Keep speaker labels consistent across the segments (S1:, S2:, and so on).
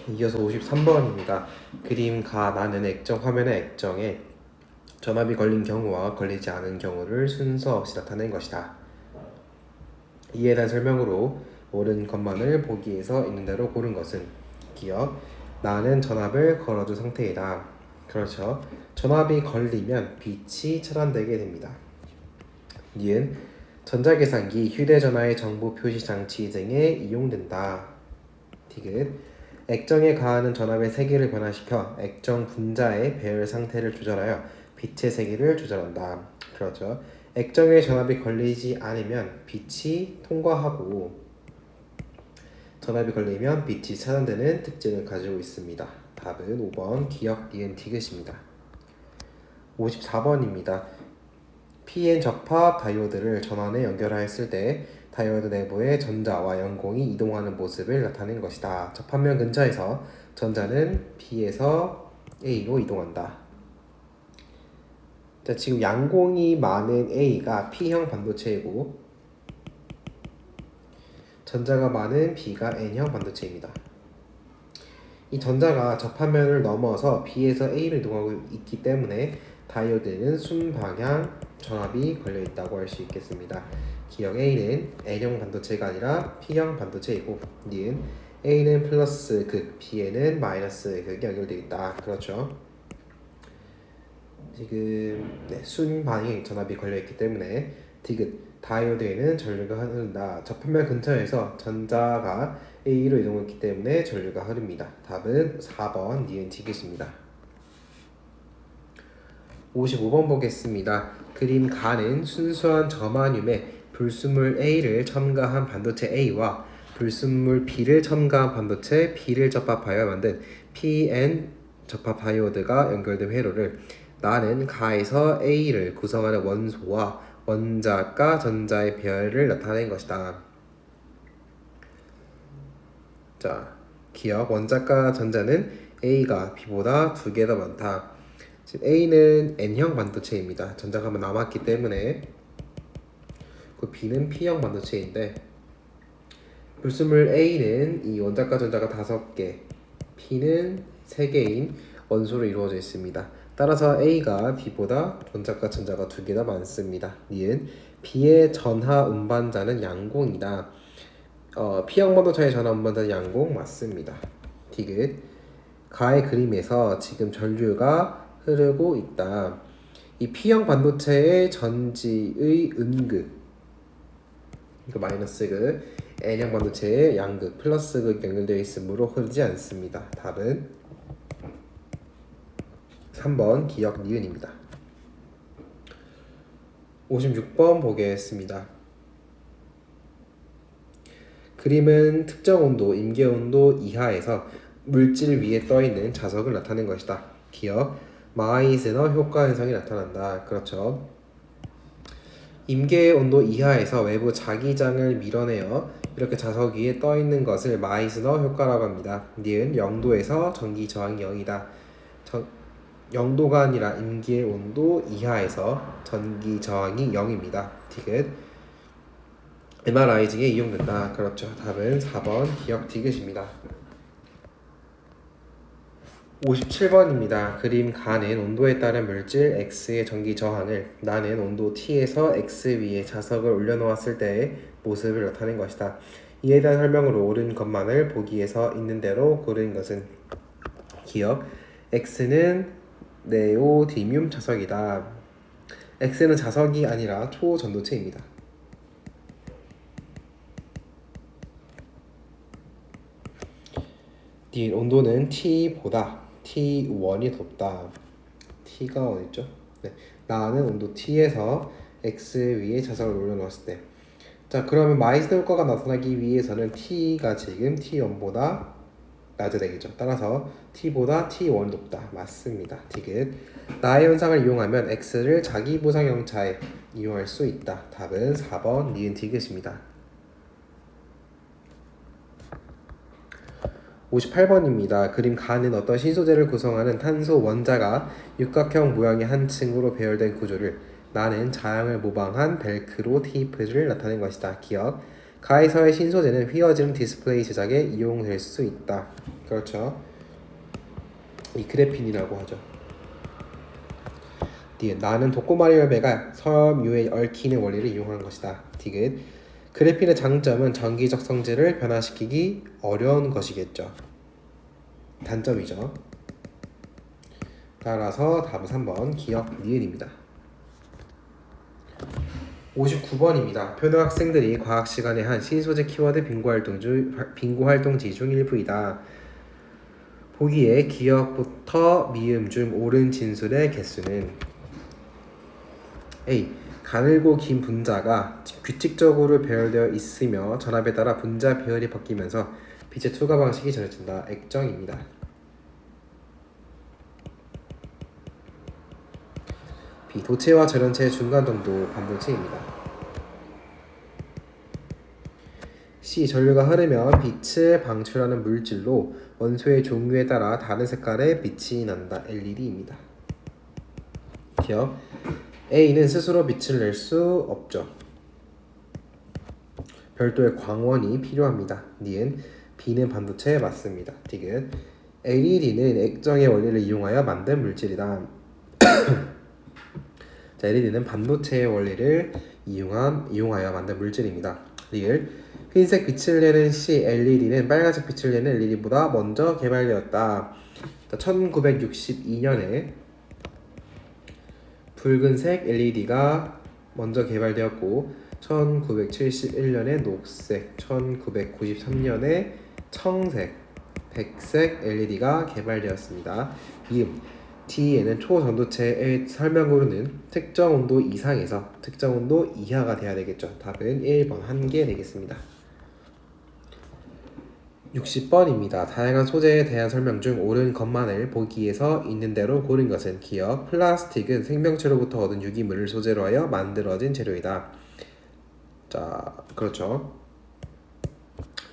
S1: 이어서 53번입니다. 그림 가 나는 액정 화면의 액정에 전압이 걸린 경우와 걸리지 않은 경우를 순서 없이 나타낸 것이다. 이에 대한 설명으로 옳은 것만을 보기에서 있는 대로 고른 것은 기억 나는 전압을 걸어둔 상태이다. 그렇죠. 전압이 걸리면 빛이 차단되게 됩니다. 니은 전자계산기, 휴대전화의 정보 표시 장치 등에 이용된다. 디귿 액정에 가하는 전압의 세기를 변화시켜 액정 분자의 배열 상태를 조절하여 빛의 세기를 조절한다. 그렇죠. 액정에 전압이 걸리지 않으면 빛이 통과하고 전압이 걸리면 빛이 차단되는 특징을 가지고 있습니다. 답은 5번 기억 니은 디귿입니다. 54번입니다. PN 접합 다이오드를 전원에 연결하였을 때 다이오드 내부의 전자와 연공이 이동하는 모습을 나타낸 것이다. 접합면 근처에서 전자는 B에서 A로 이동한다. 자, 지금 양공이 많은 A가 P형 반도체이고 전자가 많은 B가 N형 반도체입니다. 이 전자가 접합면을 넘어서 B에서 A로 이동하고 있기 때문에 다이오드에는 순방향 전압이 걸려 있다고 할 수 있겠습니다. 기억 A는 N형 반도체가 아니라 P형 반도체이고 니은 A는 플러스 극, B에는 마이너스 극이 연결되어 있다. 그렇죠. 지금 순방향 전압이 걸려 있기 때문에 디귿 다이오드에는 전류가 흐른다. 접합면 근처에서 전자가 A로 이동했기 때문에 전류가 흐릅니다. 답은 4번 니은 디귿입니다. 55번 보겠습니다. 그림 가는 순수한 저마늄에 불순물 A를 첨가한 반도체 A와 불순물 B를 첨가한 반도체 B를 접합하여 만든 PN 접합 다이오드가 연결된 회로를 나는 가에서 A를 구성하는 원소와 원자과 전자의 배열을 나타낸 것이다. 자, 기억 원자과 전자는 A가 B보다 2개 더 많다. 지금 A는 N형 반도체입니다. 전자가 남았기 때문에 그 B는 P형 반도체인데 불순물 A는 이 원자과 전자가 5개, P는 3개인 원소로 이루어져 있습니다. 따라서 A가 B보다 원자과 전자가 2개 더 많습니다. 니은 B의 전하 운반자는 양공이다. P형 반도체의 전하 운반자는 양공 맞습니다. 디귿 가의 그림에서 지금 전류가 흐르고 있다. 이 P형 반도체의 전지의 음극, 이거 마이너스극, N형 반도체의 양극, 플러스극 연결되어 있으므로 흐르지 않습니다. 답은 3번 기억 니은입니다. 56번 보겠습니다. 그림은 특정 온도, 임계 온도 이하에서 물질 위에 떠있는 자석을 나타낸 것이다. 기억 마이스너 효과 현상이 나타난다. 그렇죠. 임계 온도 이하에서 외부 자기장을 밀어내어 이렇게 자석 위에 떠있는 것을 마이스너 효과라고 합니다. 니은 0도에서 전기 저항이 0이다. 0도가 아니라 임계 온도 이하에서 전기 저항이 0입니다. 디귿 MRI징에 이용된다. 그렇죠. 답은 4번 기억 디귿입니다. 57번입니다. 그림 가는 온도에 따른 물질 X의 전기 저항을 나는 온도 T에서 X 위에 자석을 올려놓았을 때의 모습을 나타낸 것이다. 이에 대한 설명으로 옳은 것만을 보기에서 있는 대로 고른 것은 기억 X는 네오디뮴 자석이다. X는 자석이 아니라 초전도체입니다. D 온도는 T보다 T1이 덥다. T가 어딨죠? 네. 나는 온도 T에서 X 위에 자석을 올려놓았을 때. 자, 그러면 마이스 효과가 나타나기 위해서는 T가 지금 T1보다 낮아야 되겠죠. 따라서 T보다 T1이 높다. 맞습니다. 디귿 나의 현상을 이용하면 X를 자기 보상형차에 이용할 수 있다. 답은 4번 니은 디귿입니다. 58번입니다. 그림 가는 어떤 신소재를 구성하는 탄소 원자가 육각형 모양의 한 층으로 배열된 구조를 나는 자양을 모방한 벨크로 테이프를 나타낸 것이다. 기억 가에서의 신소재는 휘어지는 디스플레이 제작에 이용될 수 있다. 그렇죠. 이 그래핀이라고 하죠. 디귿 나는 독고마리 열매가 섬유에 얽히는 원리를 이용한 것이다. 디귿 그래핀의 장점은 전기적 성질을 변화시키기 어려운 것이겠죠. 단점이죠. 따라서 답은 3번 기억 니은입니다. 59번입니다. 표는 학생들이 과학 시간에 한 신소재 키워드 빙고 활동지 중 일부이다. 보기에 기억부터 미음 중 옳은 진술의 개수는 A. 가늘고 긴 분자가 규칙적으로 배열되어 있으며 전압에 따라 분자 배열이 바뀌면서 빛의 투과 방식이 정해진다. 액정입니다. B. 도체와 절연체의 중간 정도 반도체입니다. C. 전류가 흐르면 빛을 방출하는 물질로 원소의 종류에 따라 다른 색깔의 빛이 난다. LED입니다. 기억 A는 스스로 빛을 낼 수 없죠. 별도의 광원이 필요합니다. 니은 B는 반도체에 맞습니다. 디귿 LED는 액정의 원리를 이용하여 만든 물질이다. 자, LED는 반도체의 원리를 이용하여 만든 물질입니다. 리을 흰색 빛을 내는 C LED는 빨간색 빛을 내는 LED보다 먼저 개발되었다. 1962년에 붉은색 LED가 먼저 개발되었고 1971년에 녹색, 1993년에 청색, 백색 LED가 개발되었습니다. 미음 D에는 초전도체의 설명으로는 특정 온도 이상에서 특정 온도 이하가 돼야 되겠죠. 답은 1번 한 개 되겠습니다. 60번입니다. 다양한 소재에 대한 설명 중 옳은 것만을 보기에서 있는 대로 고른 것은 기억 플라스틱은 생명체로부터 얻은 유기물을 소재로 하여 만들어진 재료이다. 자, 그렇죠.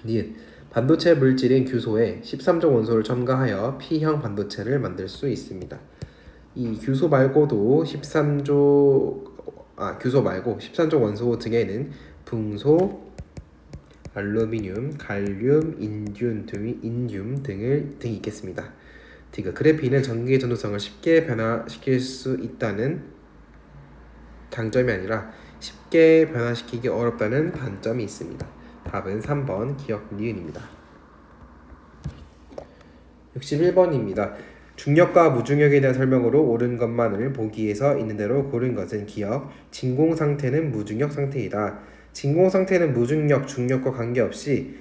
S1: 니은 반도체 물질인 규소에 13종 원소를 첨가하여 P형 반도체를 만들 수 있습니다. 이 규소 말고도 13종 원소 등에는 붕소, 알루미늄, 갈륨, 인듐 등이 있겠습니다. 디귿 그래핀은 전기의 전도성을 쉽게 변화시킬 수 있다는 장점이 아니라 쉽게 변화시키기 어렵다는 단점이 있습니다. 답은 3번 기억 니은입니다. 61번입니다. 중력과 무중력에 대한 설명으로 옳은 것만을 보기에서 있는 대로 고른 것은 기억 진공 상태는 무중력 상태이다. 진공 상태는 무중력, 중력과 관계없이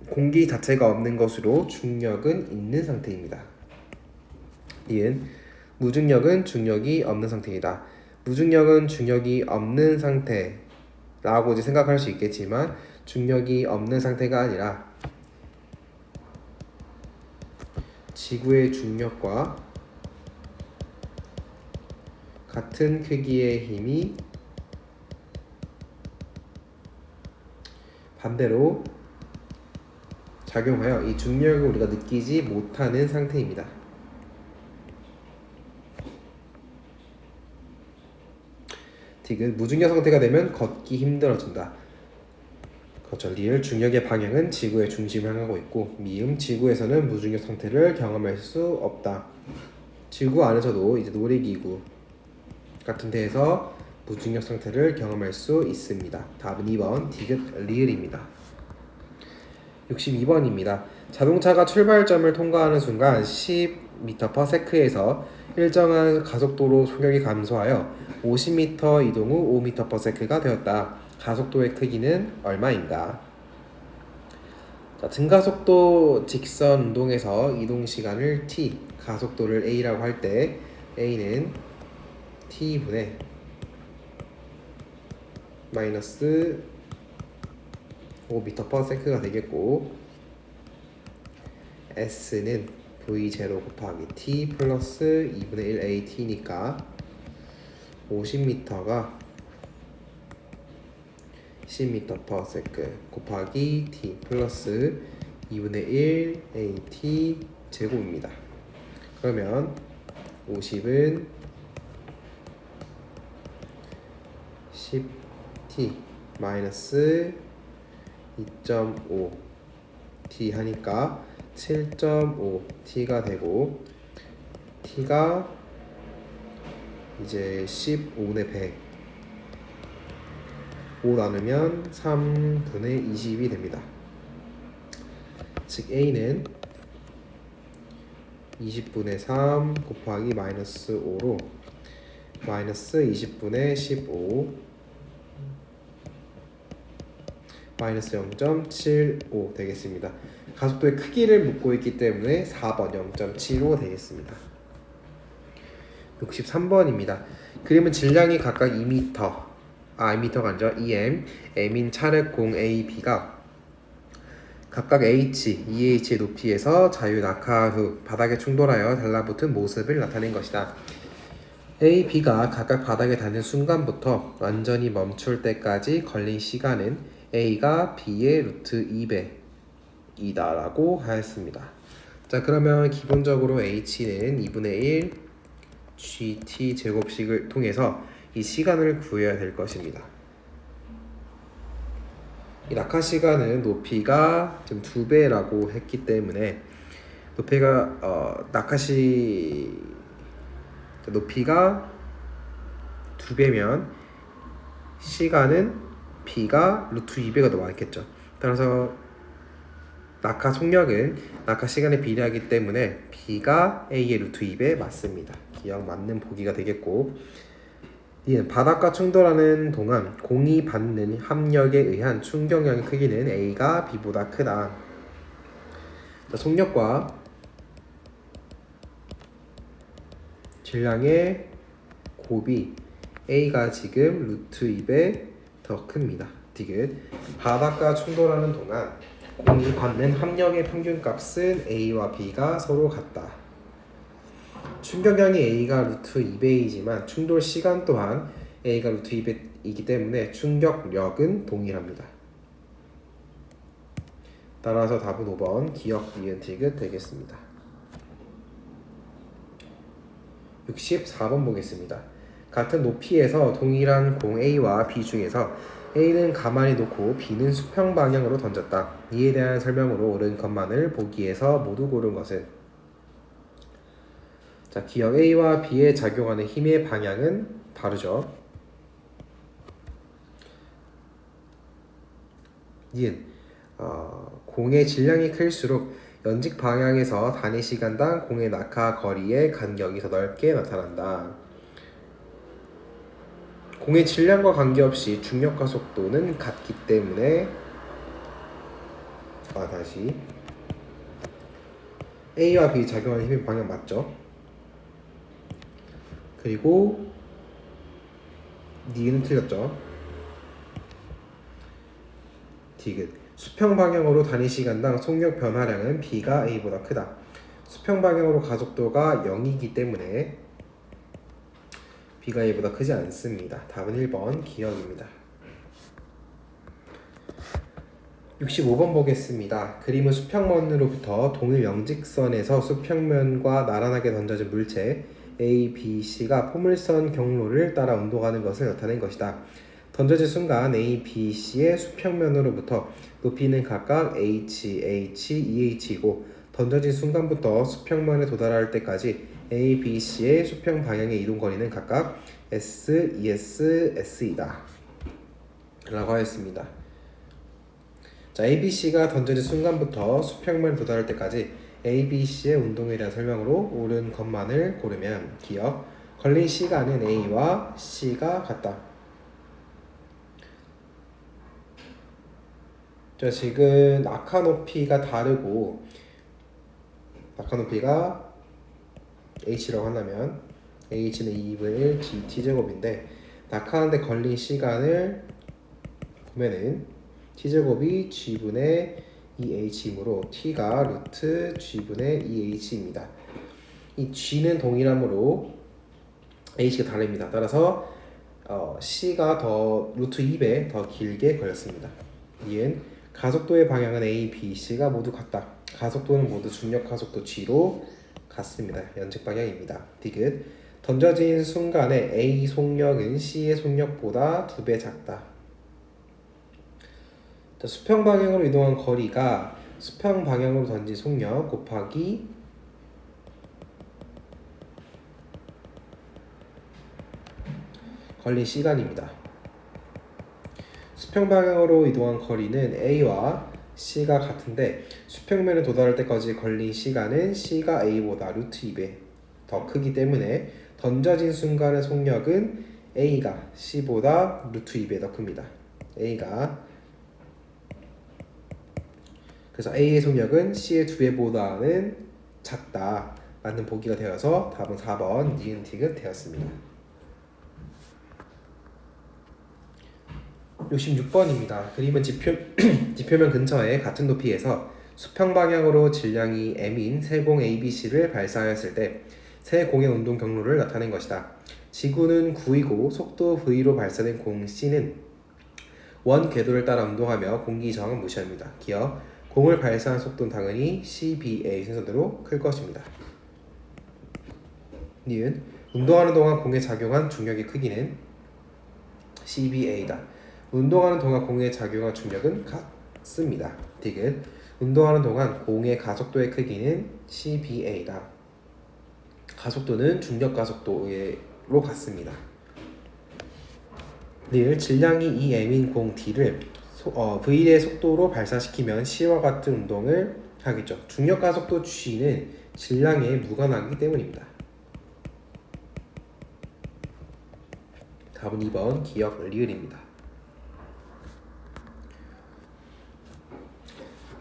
S1: 공기 자체가 없는 것으로 중력은 있는 상태입니다. 이은 무중력은 중력이 없는 상태이다. 무중력은 중력이 없는 상태라고 이제 생각할 수 있겠지만 중력이 없는 상태가 아니라 지구의 중력과 같은 크기의 힘이 반대로 작용하여 이 중력을 우리가 느끼지 못하는 상태입니다. 디귿 무중력 상태가 되면 걷기 힘들어진다. 그렇죠. 리을 중력의 방향은 지구의 중심을 향하고 있고 미음 지구에서는 무중력 상태를 경험할 수 없다. 지구 안에서도 이제 놀이기구 같은 데에서 무중력 상태를 경험할 수 있습니다. 답은 2번 디귿 리을입니다. 62번입니다. 자동차가 출발점을 통과하는 순간 10m/s에서 일정한 가속도로 속력이 감소하여 50m 이동 후 5m/s가 되었다. 가속도의 크기는 얼마인가? 자, 등가속도 직선 운동에서 이동 시간을 t, 가속도를 a라고 할 때 a는 t분의 마이너스 5m/s가 되겠고 s는 v0 곱하기 t 플러스 2분의 1 at니까 50m가 10m/s 곱하기 t 플러스 2분의 1 at 제곱입니다. 그러면 50은 10t 마이너스 2.5 t 하니까 7.5 t가 되고 t가 이제 15분의 100 5 나누면 3분의 20이 됩니다. 즉 a는 20분의 3 곱하기 마이너스 5로 마이너스 20분의 15 마이너스 0.75 되겠습니다. 가속도의 크기를 묻고 있기 때문에 4번 0.75 되겠습니다. 63번입니다. 그림은 질량이 각각 2m가 아니죠. m인 차례 공 A, B가 각각 H, EH의 높이에서 자유 낙하 후 바닥에 충돌하여 달라붙은 모습을 나타낸 것이다. A, B가 각각 바닥에 닿는 순간부터 완전히 멈출 때까지 걸린 시간은 A가 B의 루트 2배이다 라고 하였습니다. 자, 그러면 기본적으로 H는 2분의 1 GT 제곱식을 통해서 이 시간을 구해야 될 것입니다. 이 낙하 시간은 높이가 지금 2배라고 했기 때문에 높이가 높이가 2배면 시간은 B가 루트 2배가 더 많겠죠. 따라서 낙하 속력은 낙하 시간에 비례하기 때문에 B가 A의 루트 2배 맞습니다. 기억 맞는 보기가 되겠고, 이는 바닥과 충돌하는 동안 공이 받는 합력에 의한 충격량의 크기는 A가 B보다 크다. 자, 속력과 질량의 곱이 A가 지금 루트 2배 더 큽니다. 디귿 바닥과 충돌하는 동안 공이 받는 합력의 평균값은 A와 B가 서로 같다. 충격량이 A가 루트 2배이지만 충돌 시간 또한 A가 루트 2배이기 때문에 충격력은 동일합니다. 따라서 답은 5번 기억 니은 디귿 되겠습니다. 64번 보겠습니다. 같은 높이에서 동일한 공 A와 B 중에서 A는 가만히 놓고 B는 수평 방향으로 던졌다. 이에 대한 설명으로 옳은 것만을 보기에서 모두 고른 것은? 자, 기억 A와 B에 작용하는 힘의 방향은 다르죠. 니은 공의 질량이 클수록 연직 방향에서 단위 시간당 공의 낙하 거리의 간격이 더 넓게 나타난다. 공의 질량과 관계없이 중력과 속도는 같기 때문에 다시 A와 B 작용하는 힘의 방향 맞죠? 그리고 니은 틀렸죠? 디귿 수평 방향으로 단위 시간당 속력 변화량은 B가 A보다 크다. 수평 방향으로 가속도가 0이기 때문에 B가 A보다 크지 않습니다. 답은 1번 기억입니다. 65번 보겠습니다. 그림은 수평면으로부터 동일 영직선에서 수평면과 나란하게 던져진 물체 A, B, C가 포물선 경로를 따라 운동하는 것을 나타낸 것이다. 던져진 순간 A, B, C의 수평면으로부터 높이는 각각 H, H, EH이고 던져진 순간부터 수평면에 도달할 때까지 A, B, C의 수평 방향의 이동 거리는 각각 S, ES, S이다 라고 하였습니다. 자, A, B, C가 던져진 순간부터 수평면에 도달할 때까지 A, B, C의 운동에 대한 설명으로 옳은 것만을 고르면 기억 걸린 시간은 A와 C가 같다. 자, 지금 낙하 높이가 다르고 낙하 높이가 h라고 한다면 h는 2분의 1 gt제곱인데 낙하하는데 걸린 시간을 보면은 t제곱이 g분의 2h이므로 t가 루트 g분의 2h입니다. 이 g는 동일하므로 h가 다릅니다. 따라서 c가 더 루트 2배 더 길게 걸렸습니다. 이은 가속도의 방향은 A, B, C가 모두 같다. 가속도는 모두 중력 가속도 G로 같습니다. 연직 방향입니다. 디귿 던져진 순간에 A 속력은 C의 속력보다 2배 작다. 자, 수평 방향으로 이동한 거리가 수평 방향으로 던진 속력 곱하기 걸린 시간입니다. 수평 방향으로 이동한 거리는 A와 C가 같은데 수평면에 도달할 때까지 걸린 시간은 C가 A보다 루트 2배 더 크기 때문에 던져진 순간의 속력은 A가 C보다 루트 2배 더 큽니다. 그래서 A의 속력은 C의 2배보다는 작다 라는 보기가 되어서 답은 4번 니은티귿 되었습니다. 66번입니다. 그림은 지표면 근처에 같은 높이에서 수평 방향으로 질량이 m인 세 공 ABC를 발사하였을 때 세 공의 운동 경로를 나타낸 것이다. 지구는 9이고 속도 v로 발사된 공 C는 원 궤도를 따라 운동하며 공기 저항은 무시합니다. 기억, 공을 발사한 속도는 당연히 CBA 순서대로 클 것입니다. 니은, 운동하는 동안 공에 작용한 중력의 크기는 CBA다. 운동하는 동안 공에 작용한 중력은 같습니다. 디귿, 운동하는 동안 공의 가속도의 크기는 CBA다. 가속도는 중력 가속도로 같습니다. 리을, 질량이 2m인 공 D를 V의 속도로 발사시키면 C와 같은 운동을 하겠죠. 중력 가속도 G는 질량에 무관하기 때문입니다. 답은 2번 기억 리을입니다.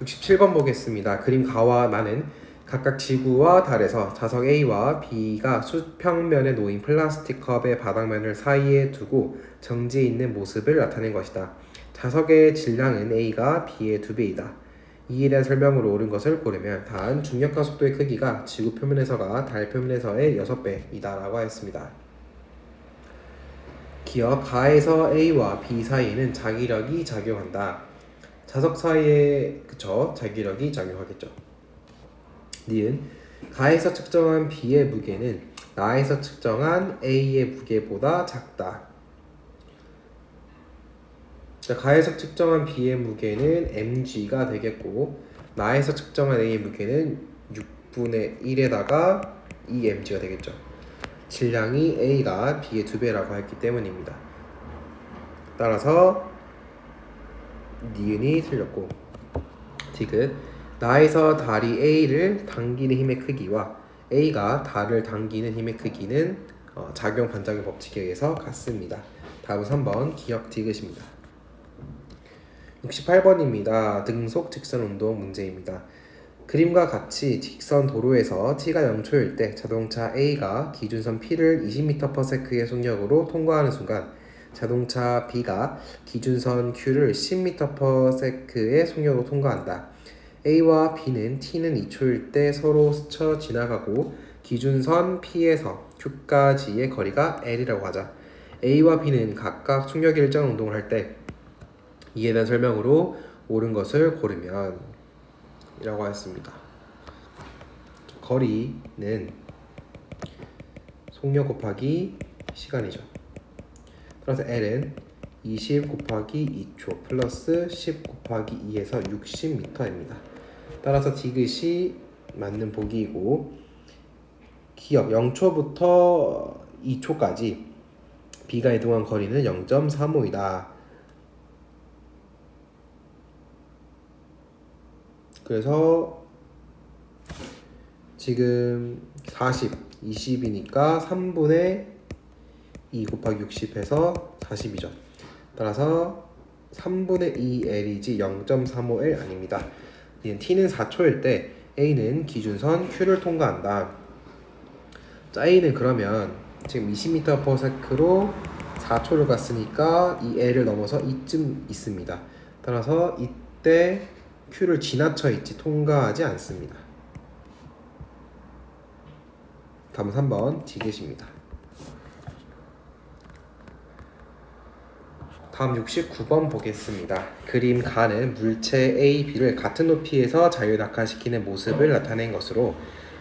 S1: 67번 보겠습니다. 그림 가와 나는 각각 지구와 달에서 자석 A와 B가 수평면에 놓인 플라스틱 컵의 바닥면을 사이에 두고 정지해 있는 모습을 나타낸 것이다. 자석의 질량은 A가 B의 2배이다. 이에 대한 설명으로 옳은 것을 고르면 다음 중력 가속도의 크기가 지구 표면에서가 달 표면에서의 6배이다 라고 하였습니다. 기억, 가에서 A와 B 사이에는 자기력이 작용한다. 자석 사이에 자기력이 작용하겠죠. 니은, 가에서 측정한 B의 무게는 나에서 측정한 A의 무게보다 작다. 가에서 측정한 B의 무게는 mg가 되겠고 나에서 측정한 A의 무게는 6분의 1에다가 2mg가 되겠죠. 질량이 A가 B의 2배라고 했기 때문입니다. 따라서 니은이 틀렸고 디귿, 나에서 달이 A를 당기는 힘의 크기와 A가 달을 당기는 힘의 크기는 작용 반작용 법칙에 의해서 같습니다. 답은 3번 기억 디귿입니다. 68번입니다. 등속 직선 운동 문제입니다. 그림과 같이 직선 도로에서 t가 0초일 때 자동차 A가 기준선 P를 20m/s의 속력으로 통과하는 순간 자동차 B가 기준선 Q를 10m/s의 속력으로 통과한다. A와 B는 T는 2초일 때 서로 스쳐 지나가고 기준선 P에서 Q까지의 거리가 L이라고 하자. A와 B는 각각 속력 일정 운동을 할 때 이에 대한 설명으로 옳은 것을 고르면 이라고 하였습니다. 거리는 속력 곱하기 시간이죠. 따라서 L은 20 곱하기 2초 플러스 10 곱하기 2에서 60m입니다. 따라서 디귿이 맞는 보기이고 기억 0초부터 2초까지 B가 이동한 거리는 0.35이다. 그래서 지금 40, 20이니까 3분의 2 곱하기 60 해서 40이죠. 따라서 3분의 2L이지 0.35L 아닙니다. T는 4초일 때 A는 기준선 Q를 통과한다. 자, A는 그러면 지금 20m/s로 4초를 갔으니까 이 L을 넘어서 이쯤 있습니다. 따라서 이때 Q를 지나쳐 있지 통과하지 않습니다. 다음은 3번 디귿입니다. 다음 69번 보겠습니다. 그림 가는 물체 A, B를 같은 높이에서 자유낙하시키는 모습을 나타낸 것으로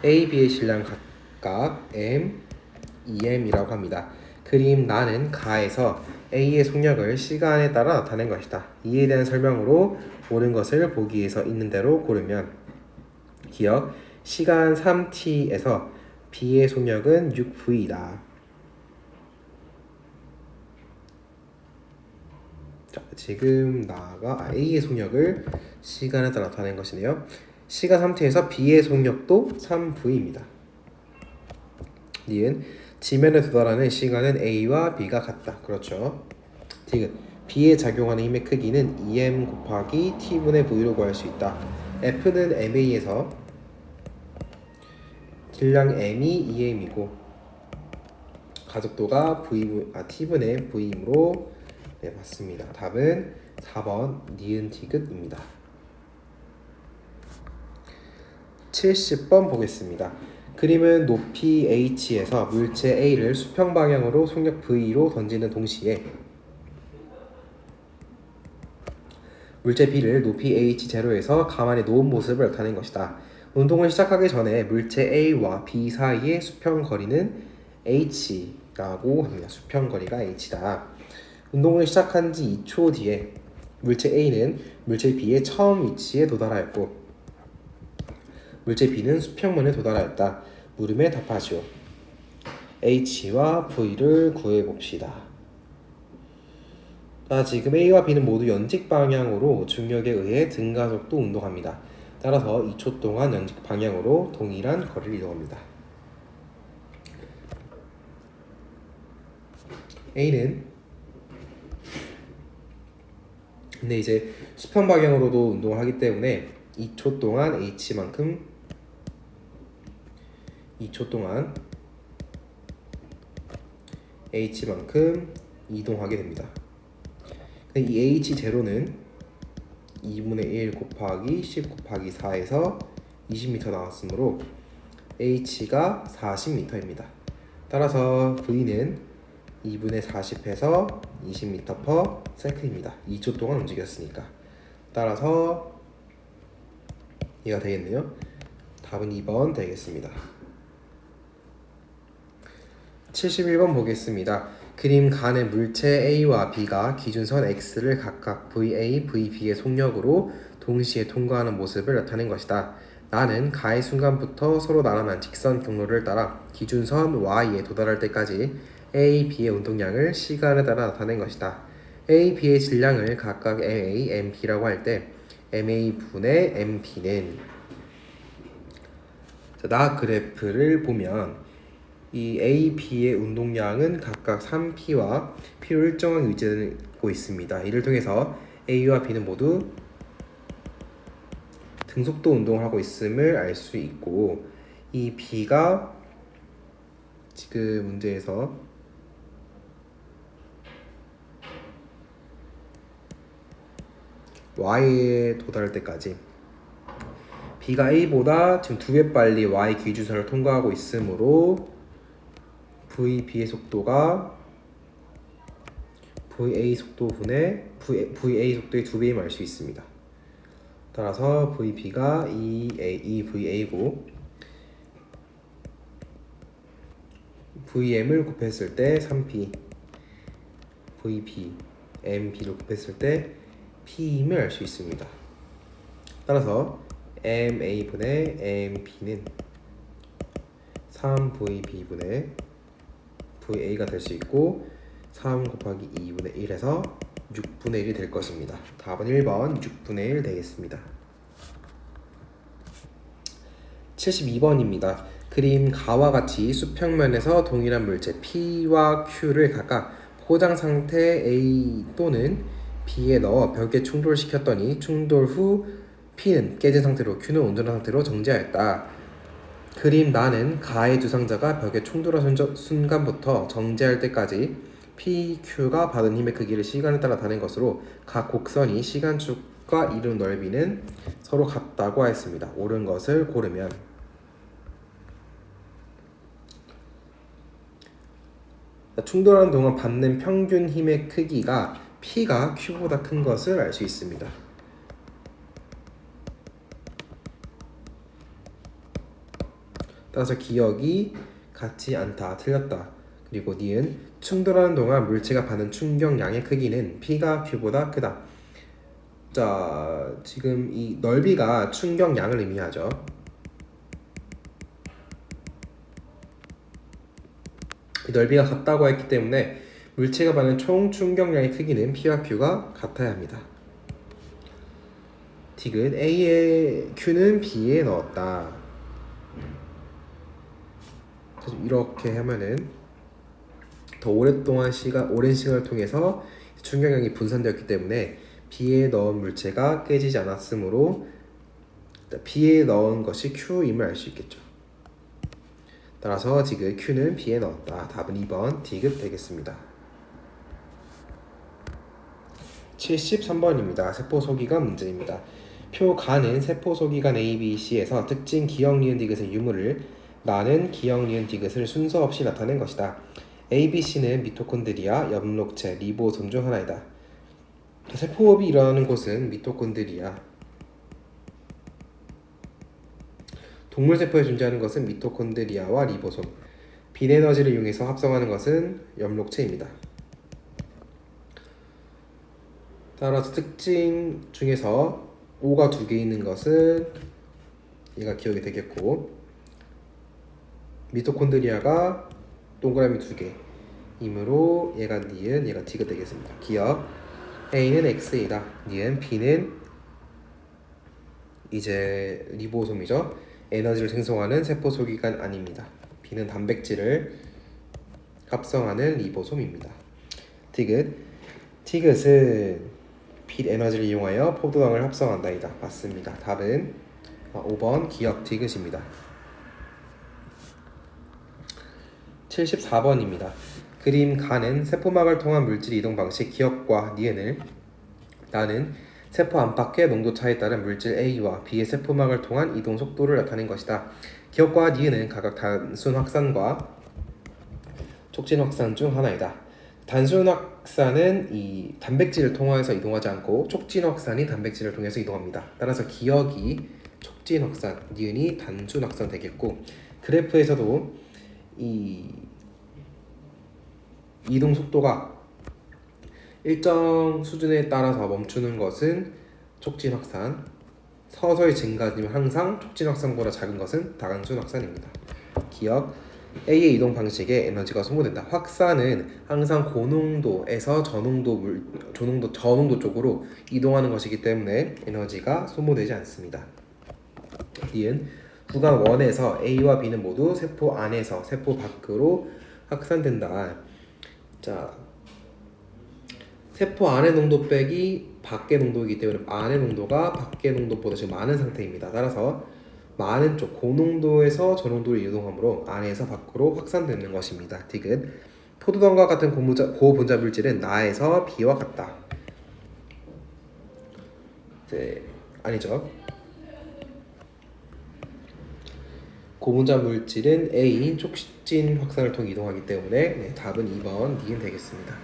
S1: A, B의 질량 각각 M, 2M이라고 합니다. 그림 나는 가에서 A의 속력을 시간에 따라 나타낸 것이다. 이에 대한 설명으로 옳은 것을 보기에서 있는 대로 고르면 기억 시간 3t에서 B의 속력은 6v이다. 자, 지금 나가 A의 속력을 시간에 따라 나타낸 것이네요. 시간 3t에서 B의 속력도 3v입니다. 니은 지면에 도달하는 시간은 A와 B가 같다. 그렇죠. 디귿 B에 작용하는 힘의 크기는 EM 곱하기 T분의 V로 구할 수 있다. F는 MA에서 질량 M이 EM이고 가속도가 T분의 V이므로 네, 맞습니다. 답은 4번 니은 디귿입니다. 70번 보겠습니다. 그림은 높이 h에서 물체 a를 수평 방향으로 속력 v로 던지는 동시에 물체 b를 높이 h0에서 가만히 놓은 모습을 나타낸 것이다. 운동을 시작하기 전에 물체 a와 b 사이의 수평 거리는 h라고 합니다. 수평 거리가 h다. 운동을 시작한 지 2초 뒤에 물체 a는 물체 b의 처음 위치에 도달하였고 물체 B는 수평면에 도달하였다. 물음에 답하시오. H와 V를 구해봅시다. 자, 지금 A와 B는 모두 연직 방향으로 중력에 의해 등가속도 운동합니다. 따라서 2초 동안 연직 방향으로 동일한 거리를 이동합니다. A는 근데 이제 수평 방향으로도 운동을 하기 때문에 2초 동안 H만큼 이동하게 됩니다. 이 H0는 2분의 1 곱하기 10 곱하기 4에서 20m 나왔으므로 H가 40m입니다. 따라서 V는 2분의 40에서 20m/s입니다. 2초 동안 움직였으니까. 따라서 얘가 되겠네요. 답은 2번 되겠습니다. 71번 보겠습니다. 그림 간의 물체 A와 B가 기준선 X를 각각 VA, VB의 속력으로 동시에 통과하는 모습을 나타낸 것이다. 나는 가의 순간부터 서로 나란한 직선 경로를 따라 기준선 Y에 도달할 때까지 A, B의 운동량을 시간에 따라 나타낸 것이다. A, B의 질량을 각각 MA, MB라고 할 때 MA분의 MB는 나 그래프를 보면 이 A, B의 운동량은 각각 3P와 P로 일정하게 유지되고 있습니다. 이를 통해서 A와 B는 모두 등속도 운동을 하고 있음을 알 수 있고 이 B가 지금 문제에서 Y에 도달할 때까지 B가 A보다 지금 2배 빨리 Y 기준선을 통과하고 있으므로 VB의 속도가 VA 속도분의 VA 속도의 2배임을 알 수 있습니다. 따라서 VB가 2VA고 VM을 곱했을 때 3P VB, MB를 곱했을 때 P임을 알 수 있습니다. 따라서 MA분의 MB는 3VB분의 VA가 될 수 있고 3 곱하기 2분의 1에서 6분의 1이 될 것입니다. 답은 1번 6분의 1 되겠습니다. 72번입니다. 그림 가와 같이 수평면에서 동일한 물체 P와 Q를 각각 포장 상태 A 또는 B에 넣어 벽에 충돌시켰더니 충돌 후 P는 깨진 상태로 Q는 온전한 상태로 정지하였다. 그림 나는 가의 두 상자가 벽에 충돌한 순간부터 정지할 때까지 PQ가 받은 힘의 크기를 시간에 따라 나타낸 것으로 각 곡선이 시간축과 이룬 넓이는 서로 같다고 하였습니다. 옳은 것을 고르면 충돌하는 동안 받는 평균 힘의 크기가 P가 Q보다 큰 것을 알 수 있습니다. 따라서 기억이 같지 않다, 틀렸다. 그리고 니은 충돌하는 동안 물체가 받는 충격량의 크기는 P가 Q보다 크다. 자, 지금 이 넓이가 충격량을 의미하죠. 이 넓이가 같다고 했기 때문에 물체가 받는 총 충격량의 크기는 P와 Q가 같아야 합니다. 디귿 A의 Q는 B에 넣었다. 이렇게 하면은 더 오랜 시간을 통해서 충격량이 분산되었기 때문에 B에 넣은 물체가 깨지지 않았으므로 B에 넣은 것이 Q임을 알 수 있겠죠. 따라서 디귿 Q는 B에 넣었다. 답은 2번 디귿 되겠습니다. 73번입니다. 세포 소기관 문제입니다. 표 가는 세포 소기관 A, B, C에서 특징 기역, 니은, 디귿의 유무를 나는 기역, 니은, 디귿을 순서 없이 나타낸 것이다. A, B, C는 미토콘드리아, 엽록체, 리보솜 중 하나이다. 세포업이 일어나는 곳은 미토콘드리아. 동물 세포에 존재하는 것은 미토콘드리아와 리보솜. 빈에너지를 이용해서 합성하는 것은 엽록체입니다. 따라서 특징 중에서 O가 2개 있는 것은 얘가 기억이 되겠고, 미토콘드리아가 동그라미 2개 이므로 얘가 니은, 얘가 디귿 되겠습니다. 기억 A는 X이다. 니은 B는 이제 리보솜이죠. 에너지를 생성하는 세포 소기관 아닙니다. B는 단백질을 합성하는 리보솜입니다. 디귿은 빛 에너지를 이용하여 포도당을 합성한다이다. 맞습니다. 답은 5번 기억 디귿입니다. 74번입니다. 그림 가는 세포막을 통한 물질 이동 방식 기억과 니은을 나는 세포 안팎의 농도 차에 따른 물질 A와 B의 세포막을 통한 이동 속도를 나타낸 것이다. 기억과 니은은 각각 단순 확산과 촉진 확산 중 하나이다. 단순 확산은 이 단백질을 통해서 이동하지 않고 촉진 확산이 단백질을 통해서 이동합니다. 따라서 기억이 촉진 확산, 니은이 단순 확산 되겠고, 그래프에서도 이 이동 속도가 일정 수준에 따라서 멈추는 것은 촉진 확산, 서서히 증가하지만 항상 촉진 확산보다 작은 것은 단순 확산입니다. 기억 A의 이동 방식에 에너지가 소모된다. 확산은 항상 고농도에서 저농도 쪽으로 이동하는 것이기 때문에 에너지가 소모되지 않습니다. 니은 구간 1에서 A와 B는 모두 세포 안에서 세포 밖으로 확산된다. 자, 세포 안의 농도 빼기 밖의 농도이기 때문에 안의 농도가 밖의 농도보다 지금 많은 상태입니다. 따라서 많은 쪽 고농도에서 저농도로 이동하므로 안에서 밖으로 확산되는 것입니다. 디귿 포도당과 같은 고분자 물질은 나에서 B와 같다. 아니죠. 고분자 물질은 A인 촉진 확산을 통해 이동하기 때문에 답은 2번 니은 되겠습니다.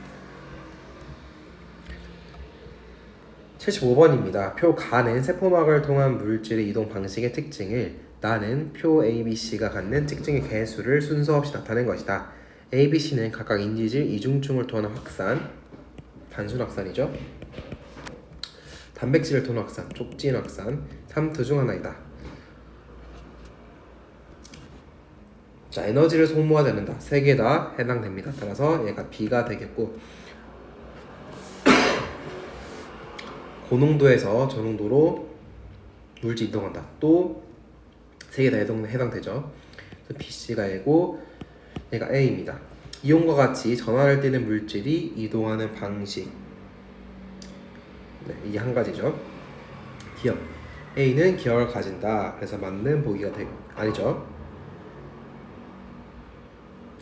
S1: 75번입니다. 표 가는 세포막을 통한 물질의 이동 방식의 특징을 나는 표 ABC가 갖는 특징의 개수를 순서 없이 나타낸 것이다. ABC는 각각 인지질 이중충을 통한 확산, 단순 확산이죠. 단백질을 통한 확산, 촉진 확산, 3투 중 하나이다. 자, 에너지를 소모하지 않는다. 3개 다 해당됩니다. 따라서 얘가 B가 되겠고, 고농도에서 저농도로 물질 이동한다. 또 3개 다 해당되죠. BC가 A고 얘가 A입니다. 이온과 같이 전하를 띠는 물질이 이동하는 방식, 이게 한 가지죠. 기억 A는 기억을 가진다. 그래서 맞는 보기가 아니죠.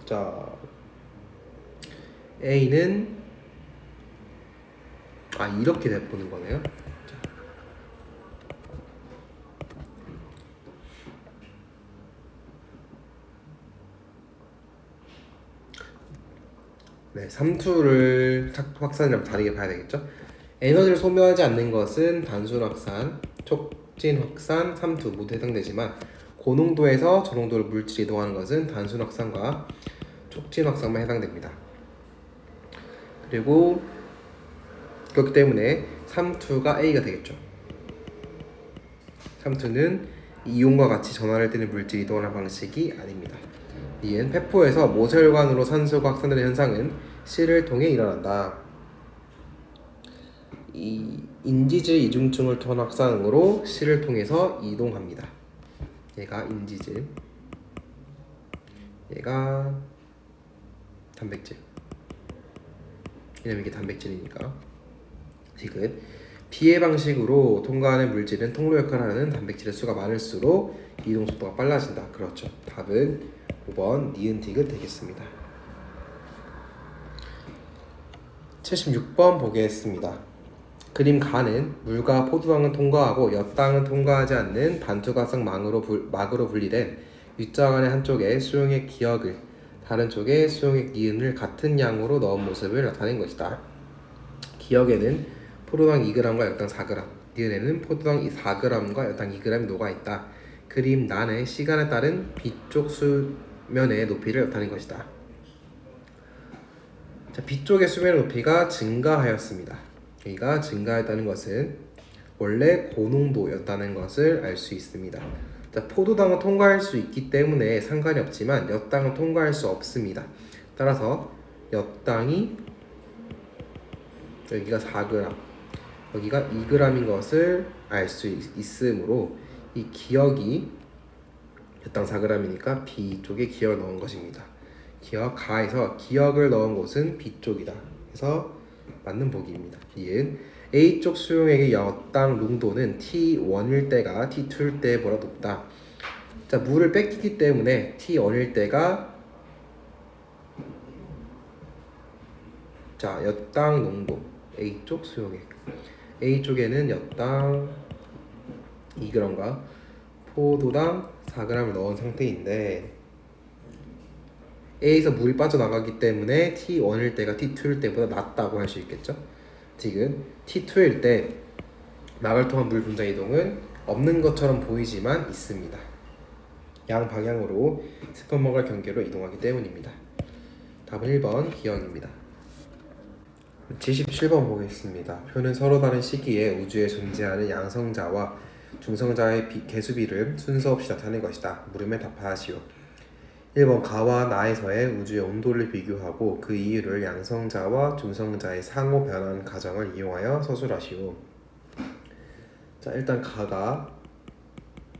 S1: 자, A는 이렇게 보는 거네요. 네, 3투를 확산이랑 다르게 봐야 되겠죠. 에너지를 소모하지 않는 것은 단순 확산, 촉진 확산, 3투 모두 해당되지만 고농도에서 저농도로 물질이 이동하는 것은 단순 확산과 촉진 확산만 해당됩니다. 그리고 그렇기 때문에 3,2가 A가 되겠죠. 3,2는 이온과 같이 전하를 띠는 물질이 이동하는 방식이 아닙니다. 이은 폐포에서 모세혈관으로 산소가 확산되는 현상은 C를 통해 일어난다. 이 인지질 이중증을 통한 확산으로 C를 통해서 이동합니다. 얘가 인지질, 얘가 단백질. 왜냐면 이게 단백질이니까. 지금 비의 방식으로 통과하는 물질은 통로 역할을 하는 단백질의 수가 많을수록 이동 속도가 빨라진다. 그렇죠. 답은 5번 니은티귿 되겠습니다. 76번 보겠습니다. 그림 가는 물과 포도당은 통과하고 엿당은 통과하지 않는 반투과성 막으로 분리된 U자간의 한쪽에 수용액 기역을 다른 쪽에 수용액 니은을 같은 양으로 넣은 모습을 나타낸 것이다. 기역에는 포도당 2g과 엿당 4g, 니은에는 포도당 4g과 엿당 2g이 녹아있다. 그림 난의 시간에 따른 B쪽 수면의 높이를 나타낸 것이다. 자, B쪽의 수면의 높이가 증가하였습니다. 여기가 증가했다는 것은 원래 고농도였다는 것을 알 수 있습니다. 자, 포도당은 통과할 수 있기 때문에 상관이 없지만 엿당은 통과할 수 없습니다. 따라서 엿당이 여기가 4g, 여기가 2g인 것을 알 수 있으므로 이 기역이 엿당 4g이니까 B쪽에 기역을 넣은 것입니다. 기역 가에서 기역을 넣은 곳은 B쪽이다. 그래서 맞는 보기입니다. 이은 A쪽 수용액의 엿당 농도는 T1일 때가 T2일 때보다 높다. 자, 물을 뺏기기 때문에 T1일 때가 자, 엿당 농도 A쪽 수용액 A쪽에는 엿당 2g과 포도당 4g을 넣은 상태인데 A에서 물이 빠져나가기 때문에 T1일 때가 T2일 때보다 낮다고 할 수 있겠죠. 지금 T2일 때 막을 통한 물 분자 이동은 없는 것처럼 보이지만 있습니다. 양 방향으로 스펀먹을 경계로 이동하기 때문입니다. 답은 1번 기역입니다. 77번 보겠습니다. 표는 서로 다른 시기에 우주에 존재하는 양성자와 중성자의 개수비를 순서 없이 나타낸 것이다. 물음에 답하시오. 1번 가와 나에서의 우주의 온도를 비교하고 그 이유를 양성자와 중성자의 상호 변환 과정을 이용하여 서술하시오. 자, 일단 가가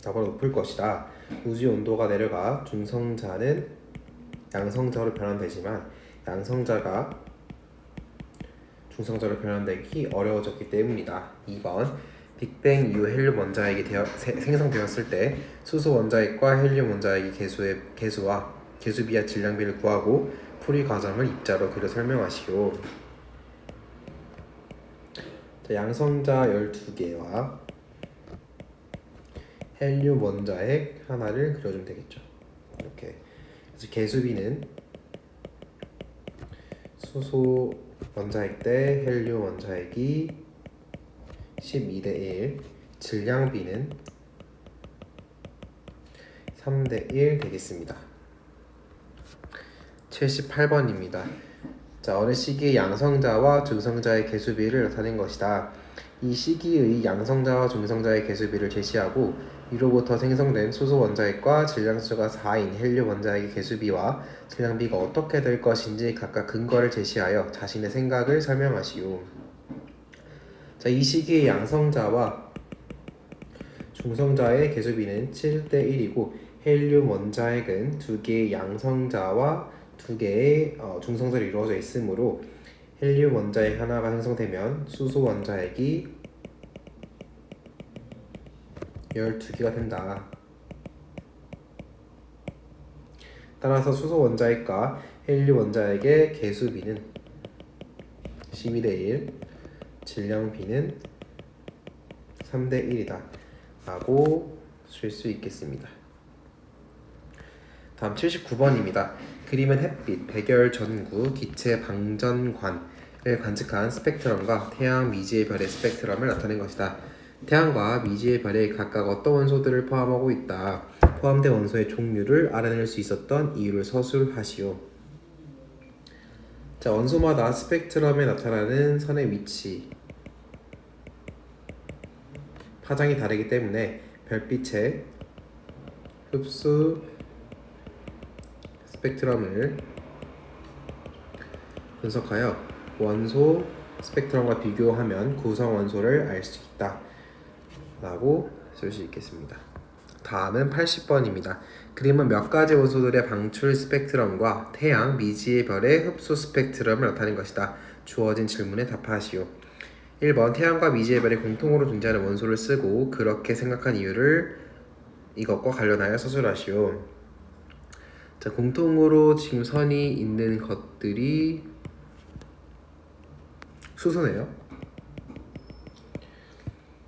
S1: 나보다 높을 것이다. 우주의 온도가 내려가 중성자는 양성자로 변환되지만 양성자가 중성자로 변환되기 어려워졌기 때문이다. 2번 빅뱅 이후 헬륨 원자핵이 생성되었을 때 수소 원자핵과 헬륨 원자핵의 개수와 개수비와 질량비를 구하고 풀이 과정을 입자로 그려 설명하시오. 자, 양성자 12개와 헬륨 원자핵 하나를 그려주면 되겠죠. 이렇게. 그래서 개수비는 수소 원자핵 대 헬륨 원자핵이 12대1, 질량비는 3대1 되겠습니다. 78번입니다. 자, 어느 시기의 양성자와 중성자의 개수비를 나타낸 것이다. 이 시기의 양성자와 중성자의 개수비를 제시하고 이로부터 생성된 수소 원자핵과 질량수가 4인 헬륨 원자핵의 개수비와 질량비가 어떻게 될 것인지 각각 근거를 제시하여 자신의 생각을 설명하시오. 자, 이 시기의 양성자와 중성자의 개수비는 7대1이고 헬륨 원자핵은 2개의 양성자와 2개의 중성자로 이루어져 있으므로 헬륨 원자핵 하나가 생성되면 수소 원자핵이 12개가 된다. 따라서 수소 원자핵과 헬륨 원자핵의 개수비는 12대1, 질량비는 3대1이다 라고 쓸 수 있겠습니다. 다음 79번입니다. 그림은 햇빛, 백열 전구, 기체 방전관을 관측한 스펙트럼과 태양 미지의 별의 스펙트럼을 나타낸 것이다. 태양과 미지의 별에 각각 어떤 원소들을 포함하고 있다. 포함된 원소의 종류를 알아낼 수 있었던 이유를 서술하시오. 자, 원소마다 스펙트럼에 나타나는 선의 위치, 파장이 다르기 때문에 별빛의 흡수 스펙트럼을 분석하여 원소 스펙트럼과 비교하면 구성 원소를 알 수 있다 라고 쓸 수 있겠습니다. 다음은 80번입니다. 그림은 몇 가지 원소들의 방출 스펙트럼과 태양, 미지의 별의 흡수 스펙트럼을 나타낸 것이다. 주어진 질문에 답하시오. 1번 태양과 미지의 별이 공통으로 존재하는 원소를 쓰고 그렇게 생각한 이유를 이것과 관련하여 서술하시오. 자, 공통으로 지금 선이 있는 것들이 수소네요.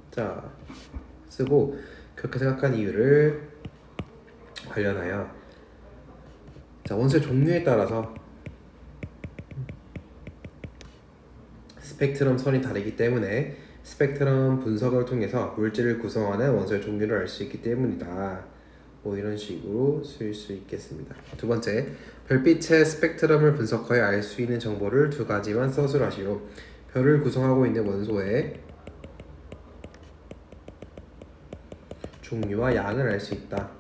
S1: 자, 쓰고 그렇게 생각한 이유를 관련하여, 자, 원소의 종류에 따라서 스펙트럼 선이 다르기 때문에 스펙트럼 분석을 통해서 물질을 구성하는 원소의 종류를 알 수 있기 때문이다. 뭐 이런 식으로 쓸 수 있겠습니다. 두 번째, 별빛의 스펙트럼을 분석하여 알 수 있는 정보를 두 가지만 서술하시오. 별을 구성하고 있는 원소의 종류와 양을 알 수 있다.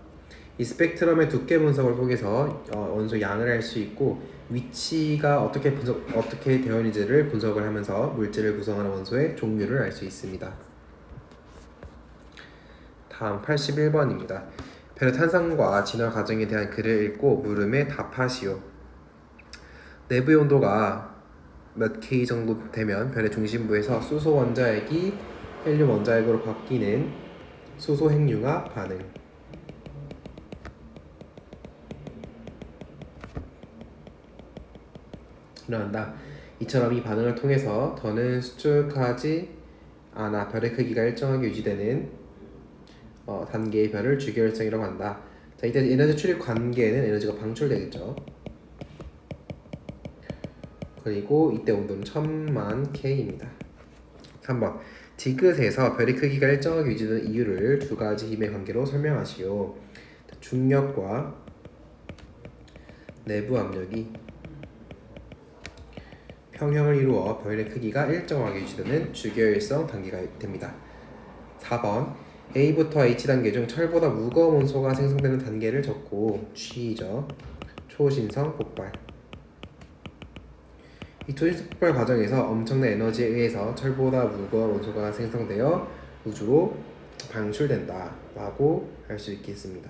S1: 이 스펙트럼의 두께 분석을 통해서 원소 양을 알 수 있고 위치가 어떻게 되어 있는지를 분석을 하면서 물질을 구성하는 원소의 종류를 알 수 있습니다. 다음 81번입니다. 별의 탄생과 진화 과정에 대한 글을 읽고 물음에 답하시오. 내부의 온도가 몇 K 정도 되면 별의 중심부에서 수소 원자핵이 헬륨 원자핵으로 바뀌는 수소 핵융합 반응. 일어난다. 이처럼 이 반응을 통해서 더는 수축하지 않아 별의 크기가 일정하게 유지되는 단계의 별을 주기율성이라고 한다. 자, 이때 에너지 출입 관계에는 에너지가 방출되겠죠. 그리고 이때 온도는 1000만 K입니다. 3번, 디귿에서 별의 크기가 일정하게 유지되는 이유를 두 가지 힘의 관계로 설명하시오. 중력과 내부 압력이 평형을 이루어 별의 크기가 일정하게 유지되는 주기율성 단계가 됩니다. 4번, A부터 H단계 중 철보다 무거운 원소가 생성되는 단계를 적고 G죠. 초신성 폭발. 이 초신성 폭발 과정에서 엄청난 에너지에 의해서 철보다 무거운 원소가 생성되어 우주로 방출된다 라고 할 수 있겠습니다.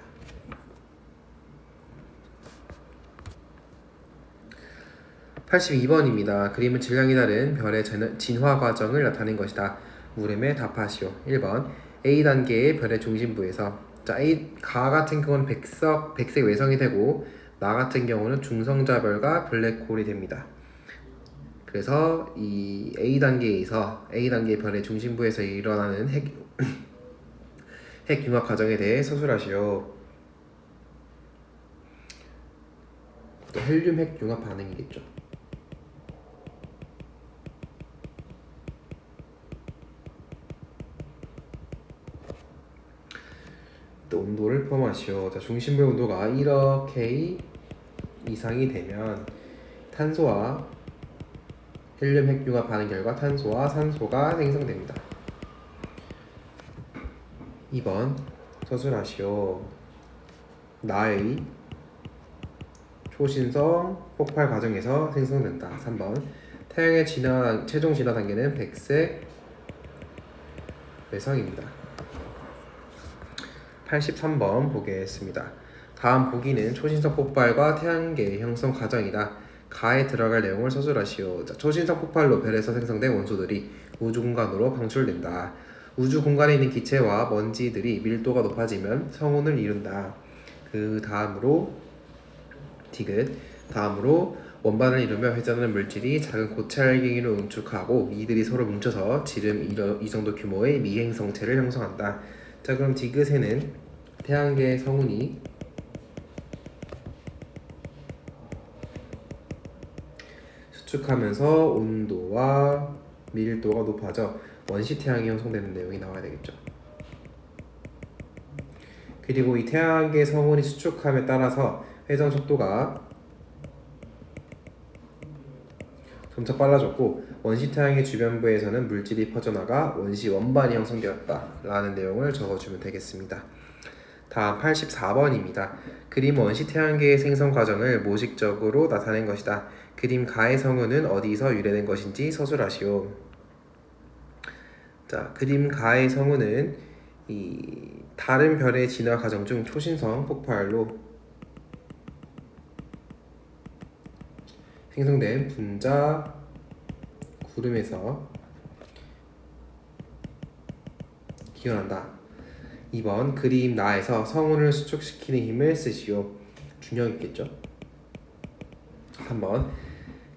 S1: 82번입니다. 그림은 질량이 다른 별의 진화 과정을 나타낸 것이다. 물음에 답하시오. 1번, A단계의 별의 중심부에서, 자, 가 같은 경우는 백색 외성이 되고 나 같은 경우는 중성자별과 블랙홀이 됩니다. 그래서 이 A단계의 별의 중심부에서 일어나는 핵융합 과정에 대해 서술하시오. 또 헬륨 핵융합 반응이겠죠. 또 온도를 포함하시오. 자, 중심부의 온도가 1억 K 이상이 되면 탄소와 헬륨 핵융합 반응 결과 탄소와 산소가 생성됩니다. 2번, 서술하시오. 나의 초신성 폭발 과정에서 생성된다. 3번, 태양의 최종 진화 단계는 백색 외성입니다. 83번 보겠습니다. 다음 보기는 초신성 폭발과 태양계 형성 과정이다. 가에 들어갈 내용을 서술하시오. 자, 초신성 폭발로 별에서 생성된 원소들이 우주 공간으로 방출된다. 우주 공간에 있는 기체와 먼지들이 밀도가 높아지면 성운을 이룬다. 그 다음으로 디귿, 다음으로 원반을 이루며 회전하는 물질이 작은 고철갱이로 응축하고 이들이 서로 뭉쳐서 지름 이 정도 규모의 미행성체를 형성한다. 자, 그럼 디귿에는 태양계의 성운이 수축하면서 온도와 밀도가 높아져 원시 태양이 형성되는 내용이 나와야 되겠죠. 그리고 이 태양계 성운이 수축함에 따라서 회전 속도가 점차 빨라졌고 원시 태양의 주변부에서는 물질이 퍼져나가 원시 원반이 형성되었다 라는 내용을 적어주면 되겠습니다. 다음 84번입니다. 그림 원시 태양계의 생성 과정을 모식적으로 나타낸 것이다. 그림 가의 성우는 어디서 유래된 것인지 서술하시오. 자, 그림 가의 성우는 이 다른 별의 진화 과정 중 초신성 폭발로 생성된 분자 구름에서 기원한다. 2번 그림 나에서 성운을 수축시키는 힘을 쓰시오. 중력이겠죠. 3번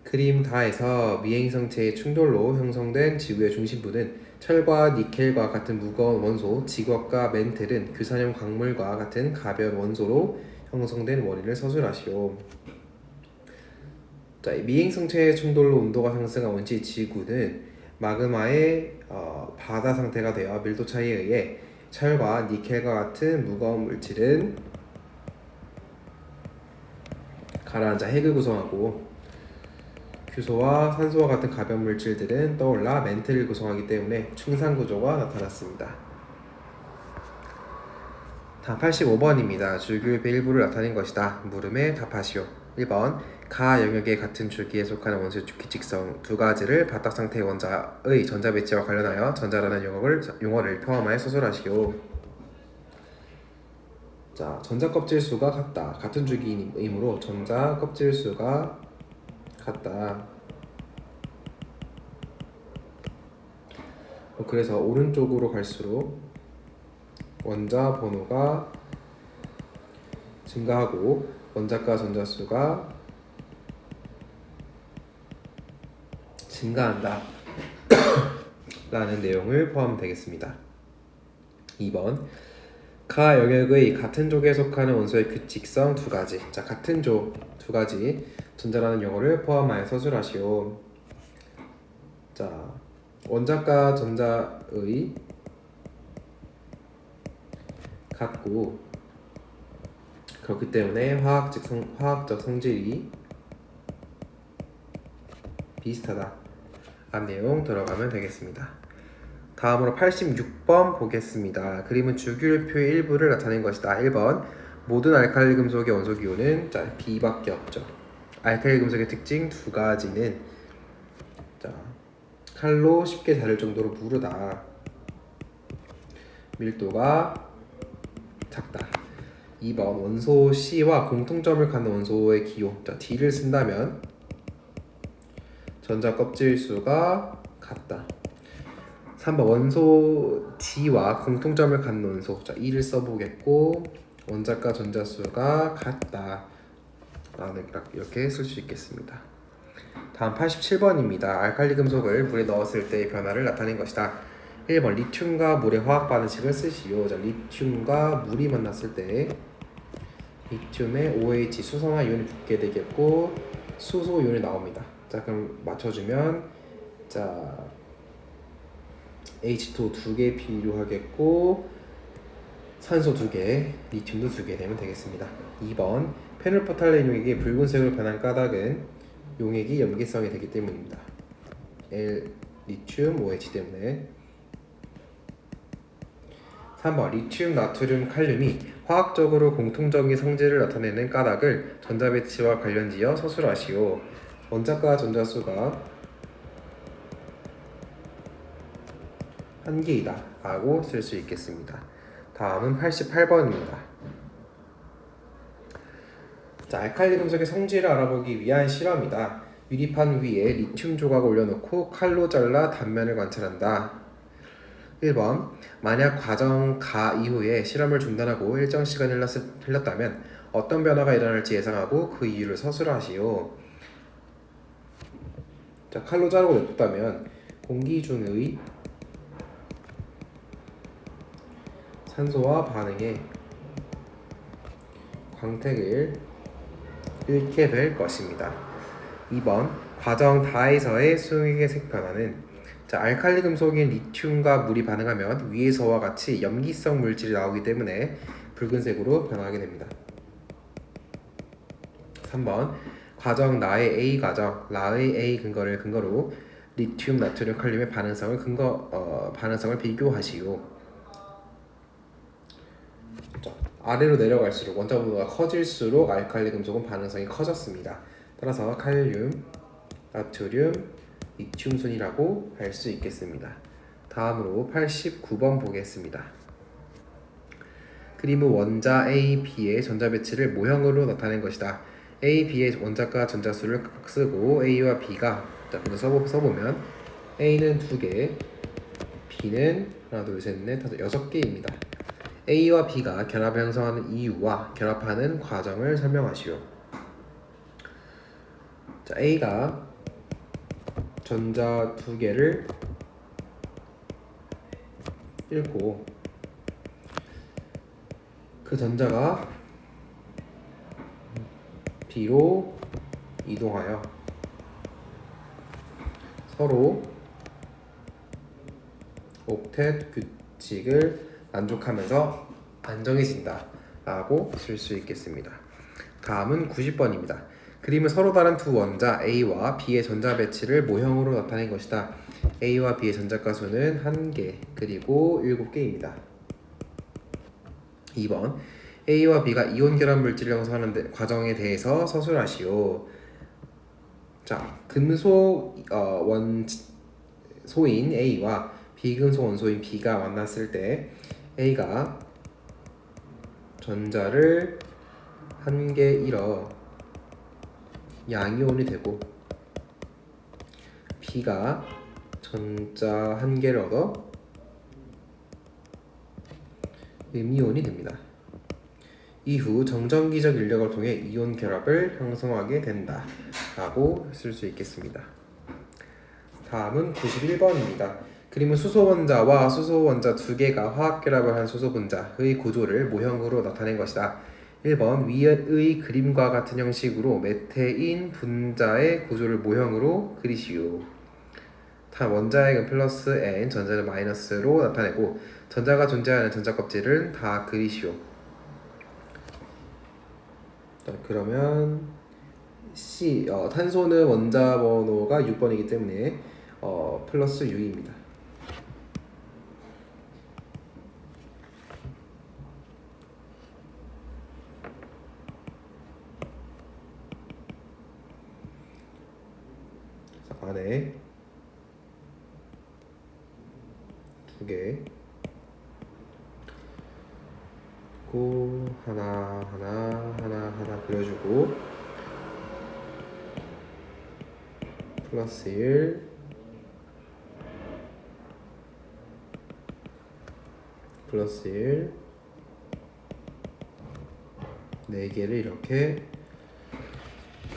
S1: 그림 다에서 미행성체의 충돌로 형성된 지구의 중심부는 철과 니켈과 같은 무거운 원소, 지걱과 멘틀은 규산형 광물과 같은 가벼운 원소로 형성된 원인을 서술하시오. 자, 미행성체의 충돌로 온도가 상승한 원시 지구는 마그마의 바다 상태가 되어 밀도 차이에 의해 철과 니켈과 같은 무거운 물질은 가라앉아 핵을 구성하고 규소와 산소와 같은 가벼운 물질들은 떠올라 멘틀을 구성하기 때문에 충산 구조가 나타났습니다. 다음 85번입니다. 주기율표의 일부를 나타낸 것이다. 물음에 답하시오. 1번 가 영역의 같은 주기에 속하는 원소의 규칙성 두 가지를 바닥 상태의 원자의 전자 배치와 관련하여 전자라는 용어를 포함하여 서술하시오. 자, 전자 껍질 수가 같다. 같은 주기이므로 전자 껍질 수가 같다. 그래서 오른쪽으로 갈수록 원자 번호가 증가하고 원자과 전자 수가 증가한다 라는 내용을 포함되겠습니다. 2번 가 영역의 같은 족에 속하는 원소의 규칙성 두 가지. 자, 같은 족 두 가지 전자라는 용어를 포함하여 서술하시오. 자, 원자과 전자의 같고 그렇기 때문에 화학적 성질이 비슷하다 라는 내용 들어가면 되겠습니다. 다음으로 86번 보겠습니다. 그림은 주기율표의 일부를 나타낸 것이다. 1번 모든 알칼리 금속의 원소 기호는 B밖에 없죠. 알칼리 금속의 특징 두 가지는 칼로 쉽게 자를 정도로 무르다. 밀도가 작다. 2번 원소 C와 공통점을 갖는 원소의 기호 D를 쓴다면 전자 껍질 수가 같다. 3번 원소 D와 공통점을 갖는 원소 E를 써보겠고 원자과 전자 수가 같다 라는 이렇게 쓸 수 있겠습니다. 다음 87번입니다. 알칼리 금속을 물에 넣었을 때의 변화를 나타낸 것이다. 1번 리튬과 물의 화학 반응식을 쓰시오. 자, 리튬과 물이 만났을 때 리튬에 OH 수성화 이온이 붙게 되겠고 수소 이온이 나옵니다. 자, 그럼 맞춰주면 자 H2 2개 필요하겠고 산소 2개, 리튬도 2개 되면 되겠습니다. 2번 페놀포탈렌 용액이 붉은색으로 변한 까닭은 용액이 염기성이 되기 때문입니다. L 리튬 OH 때문에. 3번 리튬, 나트륨, 칼륨이 화학적으로 공통적인 성질을 나타내는 까닭을 전자 배치와 관련지어 서술하시오. 원자과 전자수가 1개이다 라고 쓸 수 있겠습니다. 다음은 88번입니다. 자, 알칼리 금속의 성질을 알아보기 위한 실험이다. 유리판 위에 리튬 조각을 올려놓고 칼로 잘라 단면을 관찰한다. 1번 만약 과정 가 이후에 실험을 중단하고 일정 시간이 흘렀다면 어떤 변화가 일어날지 예상하고 그 이유를 서술하시오. 자, 칼로 자르고 냅뒀다면 공기 중의 산소와 반응에 광택을 잃게 될 것입니다. 2번 과정 다에서의 수용액의 색 변화는 알칼리 금속인 리튬과 물이 반응하면 위에서와 같이 염기성 물질이 나오기 때문에 붉은색으로 변하게 됩니다. 3번 과정 나의 A 과정 라의 A 근거로 리튬, 나트륨, 칼륨의 반응성을 비교하시오. 자, 아래로 내려갈수록 원자 분모가 커질수록 알칼리 금속은 반응성이 커졌습니다. 따라서 칼륨, 나트륨, 리튬 순이라고 할 수 있겠습니다. 다음으로 89번 보겠습니다. 그림은 원자 A, B의 전자 배치를 모형으로 나타낸 것이다. A, B의 원자과 전자수를 각각 쓰고 A와 B가 써보면 A는 2개, B는 하나, 둘, 셋, 넷, 다섯, 6개입니다. A와 B가 결합을 형성하는 이유와 결합하는 과정을 설명하시오. 자, A가 전자 2개를 잃고 그 전자가 B로 이동하여 서로 옥텟 규칙을 만족하면서 안정해진다 라고 쓸 수 있겠습니다. 다음은 90번입니다. 그림은 서로 다른 두 원자 A와 B의 전자 배치를 모형으로 나타낸 것이다. A와 B의 전자가 수는 1개 그리고 7개입니다. 2번 A와 B가 이온 결합 물질을 형성하는 과정에 대해서 서술하시오. 자, 금속 원소인 A와 비금속 원소인 B가 만났을 때 A가 전자를 1개 잃어 양이온이 되고 B가 전자 1개를 얻어 음이온이 됩니다. 이후 정전기적 인력을 통해 이온 결합을 형성하게 된다 라고 쓸 수 있겠습니다. 다음은 91번입니다. 그림은 수소 원자와 수소 원자 2개가 화학 결합을 한 수소 분자의 구조를 모형으로 나타낸 것이다. 1번 위의 그림과 같은 형식으로 메테인 분자의 구조를 모형으로 그리시오. 원자핵은 플러스 N, 전자는 마이너스로 나타내고 전자가 존재하는 전자 껍질은 다 그리시오. 자, 그러면 C, 탄소는 원자 번호가 6번이기 때문에 플러스 6입니다. 안에 2개 그리고 하나 그려주고 플러스 1 플러스 1 4개를 이렇게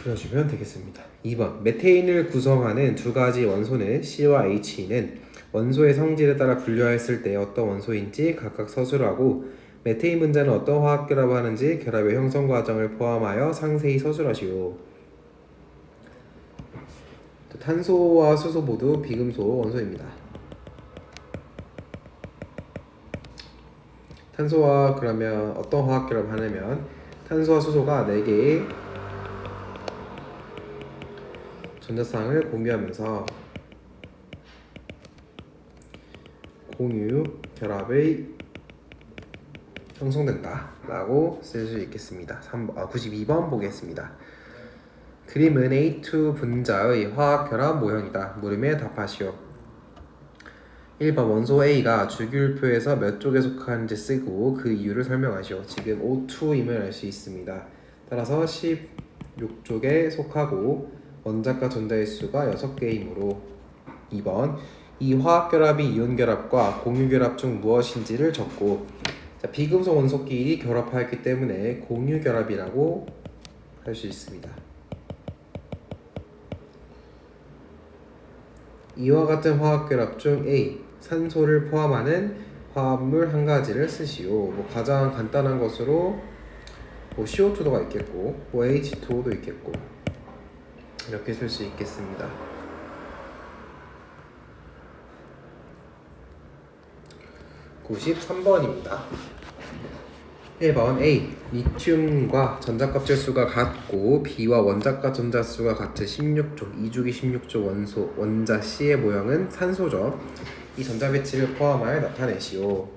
S1: 그려주면 되겠습니다. 2번 메테인을 구성하는 두 가지 원소는 C와 H는 원소의 성질에 따라 분류하였을 때 어떤 원소인지 각각 서술하고 메테인 분자는 어떤 화학 결합을 하는지 결합의 형성 과정을 포함하여 상세히 서술하시오. 탄소와 수소 모두 비금속 원소입니다. 탄소와 그러면 어떤 화학 결합을 하냐면 탄소와 수소가 4개의 전자쌍을 공유하면서 공유 결합의 형성된다 라고 쓸 수 있겠습니다. 92번 보겠습니다. 그림은 A2 분자의 화학 결합 모형이다. 물음에 답하시오. 1번 원소 A가 주기율표에서 몇 쪽에 속하는지 쓰고 그 이유를 설명하시오. 지금 O2임을 알 수 있습니다. 따라서 16쪽에 속하고 원자과 전자의 수가 6개이므로 2번 이 화학결합이 이온결합과 공유결합 중 무엇인지를 적고 비금속 원소끼리 결합하였기 때문에 공유결합이라고 할 수 있습니다. 이와 같은 화학결합 중 A 산소를 포함하는 화합물 한 가지를 쓰시오. 가장 간단한 것으로 CO2가 있겠고 H2O도 있겠고 이렇게 쓸 수 있겠습니다. 93번입니다. 1번 A. 리튬과 전자껍질 수가 같고 B와 원자과 전자 수가 같은 16조, 2주기 16조 원자 C의 모형은 산소죠. 이 전자 배치를 포함하여 나타내시오.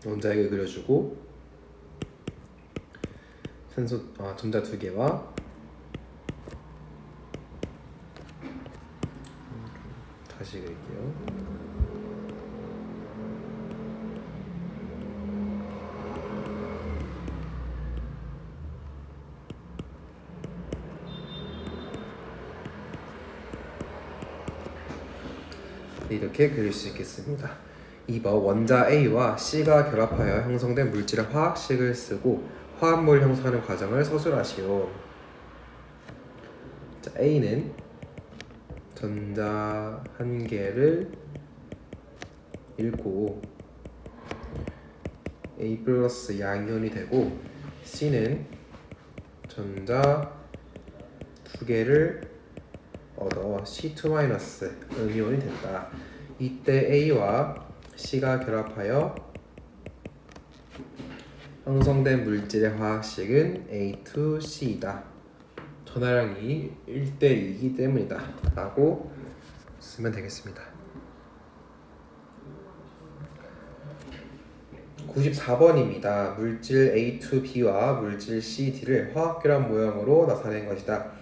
S1: 원자핵을 그려주고 전자 두 개와 다시 그릴게요. 이렇게 그릴 수 있겠습니다. 2번 원자 A와 C가 결합하여 형성된 물질의 화학식을 쓰고 화합물 형성하는 과정을 서술하시오. 자, A는 전자 한 개를 잃고 A 플러스 양이온이 되고 C는 전자 두 개를 얻어 C2 마이너스 음이온이 된다. 이때 A와 C가 결합하여 형성된 물질의 화학식은 A2C이다. 전하량이 1대2이기 때문이다 라고 쓰면 되겠습니다. 94번입니다. 물질 A2B와 물질 CD를 화학결합 모형으로 나타낸 것이다.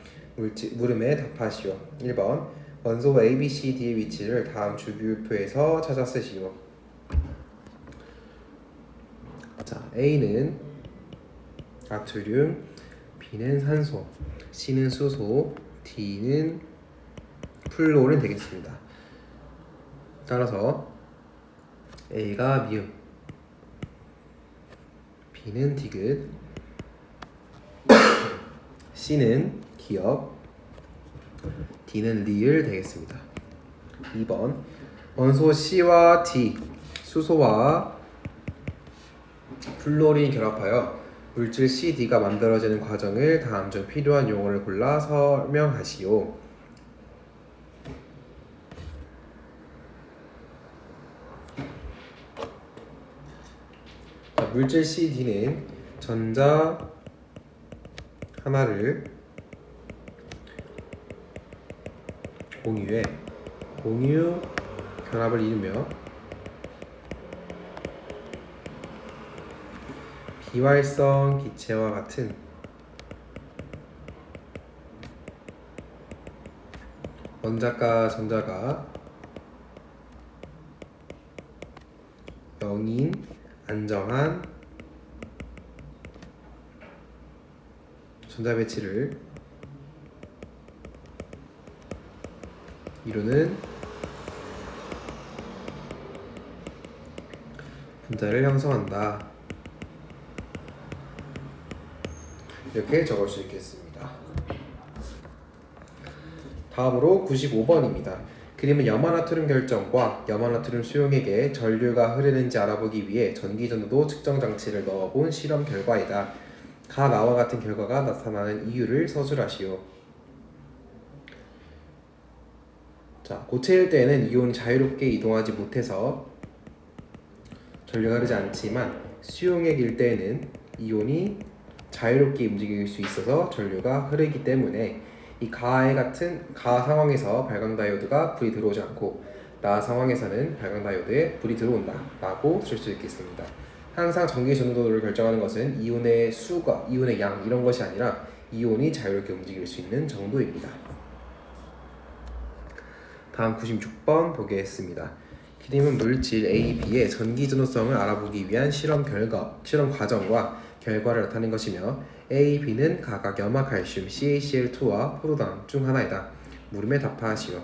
S1: 물음에 답하시오. 1번 원소 A, B, C, D의 위치를 다음 주기율표에서 찾아 쓰시오. 자, A는 나트륨, B는 산소, C는 수소, D는 플로린 되겠습니다. 따라서 A가 미음, B는 디귿, C는 기억, D는 리을 되겠습니다. 2번 원소 C와 D, 수소와 플로린이 결합하여 물질 CD가 만들어지는 과정을 다음 중 필요한 용어를 골라 설명하시오. 자, 물질 CD는 전자 하나를 공유해 공유 결합을 이루며 비활성 기체와 같은 원자과 전자가 0인 안정한 전자 배치를 이루는 분자를 형성한다. 이렇게 적을 수 있겠습니다. 다음으로 95번입니다. 그림은 염화나트륨 결정과 염화나트륨 수용액에 전류가 흐르는지 알아보기 위해 전기전도 측정 장치를 넣어본 실험 결과이다. 나와 같은 결과가 나타나는 이유를 서술하시오. 자, 고체일 때에는 이온이 자유롭게 이동하지 못해서 전류가 흐르지 않지만 수용액일 때에는 이온이 자유롭게 움직일 수 있어서 전류가 흐르기 때문에 이 가해 같은 가 상황에서 발광 다이오드가 불이 들어오지 않고 나 상황에서는 발광 다이오드에 불이 들어온다 라고 쓸 수 있겠습니다. 항상 전기 전도도를 결정하는 것은 이온의 수가 이온의 양 이런 것이 아니라 이온이 자유롭게 움직일 수 있는 정도입니다. 다음 96번 보겠습니다. 그림은 물질 A, B의 전기 전도성을 알아보기 위한 실험 과정과 결과를 나타낸 것이며 A, B는 각각 염화칼슘 CaCl2와 포도당 중 하나이다. 물음에 답하시오.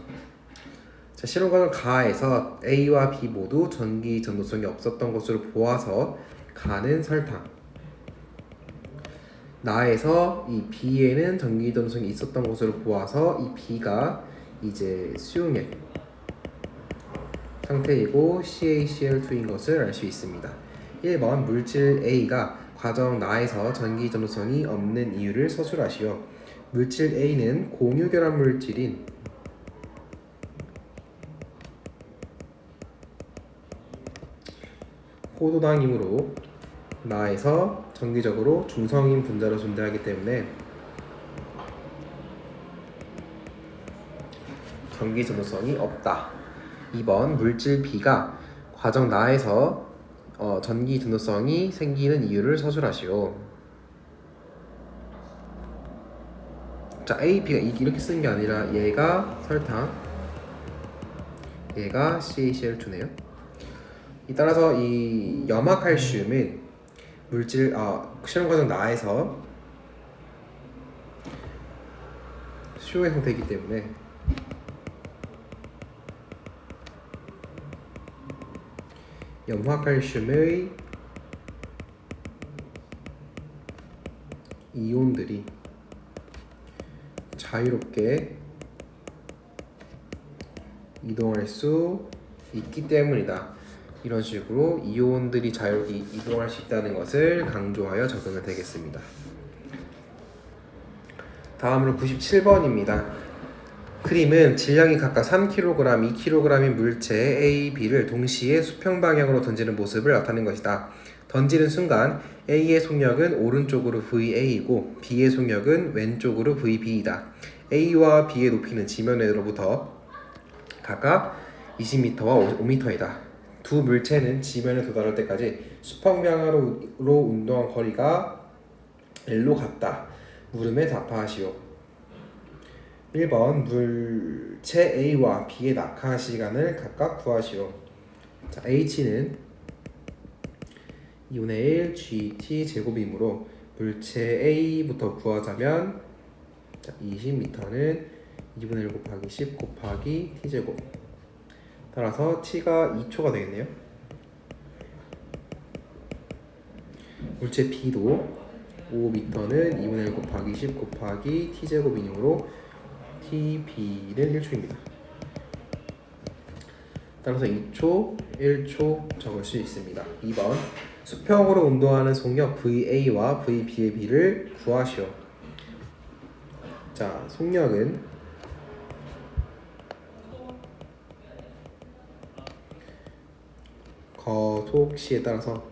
S1: 자, 실험 과정 가에서 A와 B 모두 전기 전도성이 없었던 것으로 보아서 가는 설탕. 나에서 이 B에는 전기 전도성이 있었던 것으로 보아서 이 B가 이제 수용액 상태이고 CaCl2인 것을 알 수 있습니다. 1번 물질 A가 과정 나에서 전기 전도성이 없는 이유를 서술하시오. 물질 A는 공유 결합 물질인 포도당이므로 나에서 정기적으로 중성인 분자로 존재하기 때문에 전기 전도성이 없다. 2번 물질 B가 과정 나에서 전기 전도성이 생기는 이유를 서술하시오. 자, A, B가 이렇게 쓰는 게 아니라 얘가 설탕, 얘가 CaCl2네요. 따라서 이 염화칼슘은 물질 실험 과정 나에서 수용의 상태이기 때문에 염화칼슘의 이온들이 자유롭게 이동할 수 있기 때문이다. 이런 식으로 이온들이 자유롭게 이동할 수 있다는 것을 강조하여 적으면 되겠습니다. 다음으로 97번입니다. 크림은 질량이 각각 3kg, 2kg인 물체 A, B를 동시에 수평 방향으로 던지는 모습을 나타낸 것이다. 던지는 순간 A의 속력은 오른쪽으로 VA이고 B의 속력은 왼쪽으로 VB이다. A와 B의 높이는 지면으로부터 각각 20m와 5m이다. 두 물체는 지면에 도달할 때까지 수평 방향으로 운동한 거리가 L로 같다. 물음에 답하시오. 1번 물체 A와 B의 낙하 시간을 각각 구하시오. 자, H는 2분의 1 GT 제곱이므로 물체 A부터 구하자면 20m는 2분의 1 곱하기 10 곱하기 T제곱. 따라서 T가 2초가 되겠네요. 물체 B도 5m는 2분의 1 곱하기 10 곱하기 T제곱이므로 TB는 1초입니다. 따라서 2초, 1초 적을 수 있습니다. 2번 수평으로 운동하는 속력 VA와 VB의 비를 구하시오. 자, 속력은 거속시에 따라서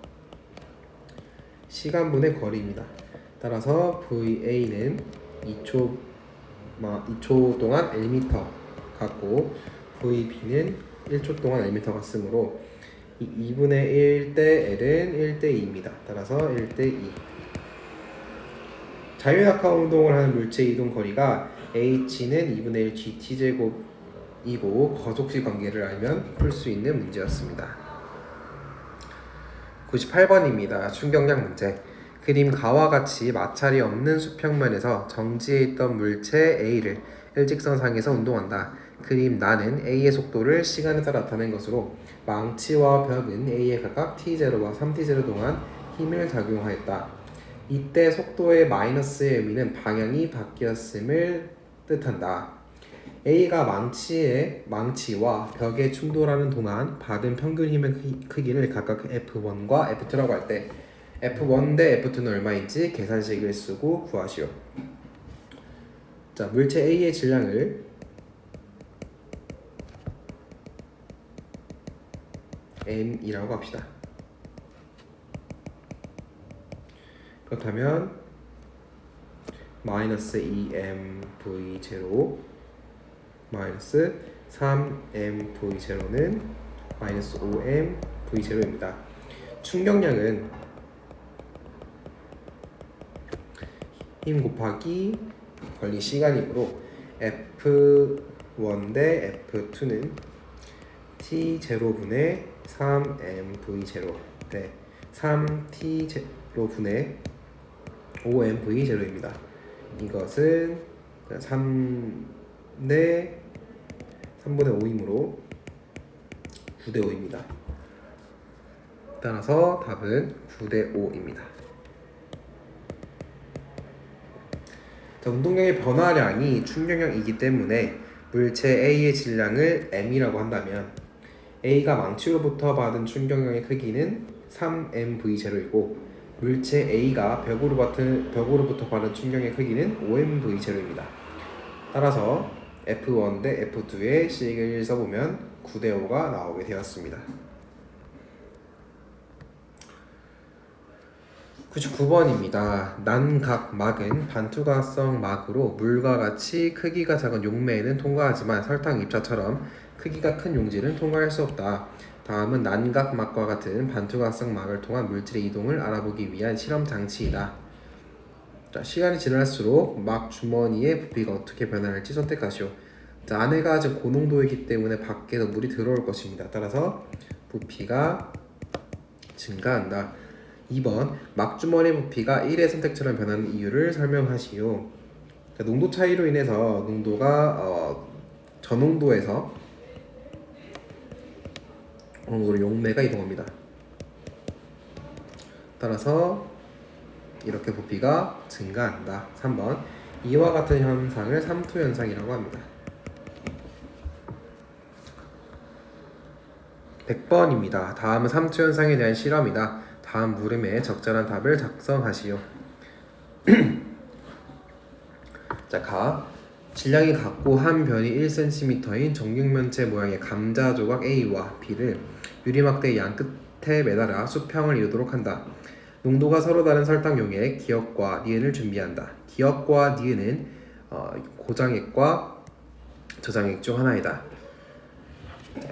S1: 시간분의 거리입니다. 따라서 VA는 2초 동안 1m 같고 VB는 1초 동안 1m 같으므로 2분의 1 대 L은 1 대 2입니다. 따라서 1 대 2. 자유낙하 운동을 하는 물체 이동 거리가 H는 2분의 1 GT제곱이고 거속시 관계를 알면 풀 수 있는 문제였습니다. 98번입니다. 충격량 문제. 그림 가와 같이 마찰이 없는 수평면에서 정지해 있던 물체 A를 일직선상에서 운동한다. 그림 나는 A의 속도를 시간에 따라 나타낸 것으로 망치와 벽은 A에 각각 T0와 3T0 동안 힘을 작용하였다. 이때 속도의 마이너스의 의미는 방향이 바뀌었음을 뜻한다. A가 망치와 벽에 충돌하는 동안 받은 평균 힘의 크기를 각각 F1과 F2라고 할 때 F1 대 F2는 얼마인지 계산식을 쓰고 구하시오. 자, 물체 A의 질량을 M이라고 합시다. 그렇다면 마이너스 2mv0 마이너스 3mv0는 마이너스 5mv0입니다. 충격량은 힘 곱하기 걸린 시간이므로 F1 대 F2는 T0분의 3mv0 대 3T0분의 5mv0입니다. 이것은 3분의 5이므로 9대 5입니다. 따라서 답은 9대 5입니다. 자, 운동량의 변화량이 충격량이기 때문에 물체 A의 질량을 M이라고 한다면 A가 망치로부터 받은 충격량의 크기는 3mv0이고 물체 A가 벽으로부터 받은 충격의 크기는 5mv0입니다. 따라서 F1 대 F2의 식을 써보면 9대 5가 나오게 되었습니다. 99번입니다. 난각막은 반투과성 막으로 물과 같이 크기가 작은 용매에는 통과하지만 설탕 입자처럼 크기가 큰 용지는 통과할 수 없다. 다음은 난각막과 같은 반투과성 막을 통한 물질의 이동을 알아보기 위한 실험 장치이다. 자, 시간이 지날수록 막 주머니의 부피가 어떻게 변할지 선택하시오. 자, 안에가 아직 고농도이기 때문에 밖에서 물이 들어올 것입니다. 따라서 부피가 증가한다. 2번 막주머니 부피가 1의 선택처럼 변하는 이유를 설명하시오. 자, 농도 차이로 인해서 농도가 저농도에서 고농도로 용매가 이동합니다. 따라서 이렇게 부피가 증가한다. 3번 이와 같은 현상을 삼투 현상이라고 합니다. 100번입니다. 다음은 삼투 현상에 대한 실험이다. 다음 물음에 적절한 답을 작성하시오. 자, 가 질량이 같고 한 변이 1cm인 정육면체 모양의 감자 조각 A와 B를 유리막대의 양 끝에 매달아 수평을 이루도록 한다. 농도가 서로 다른 설탕용의 기억과 니은을 준비한다. 기억과 니은은 고장액과 저장액 중 하나이다.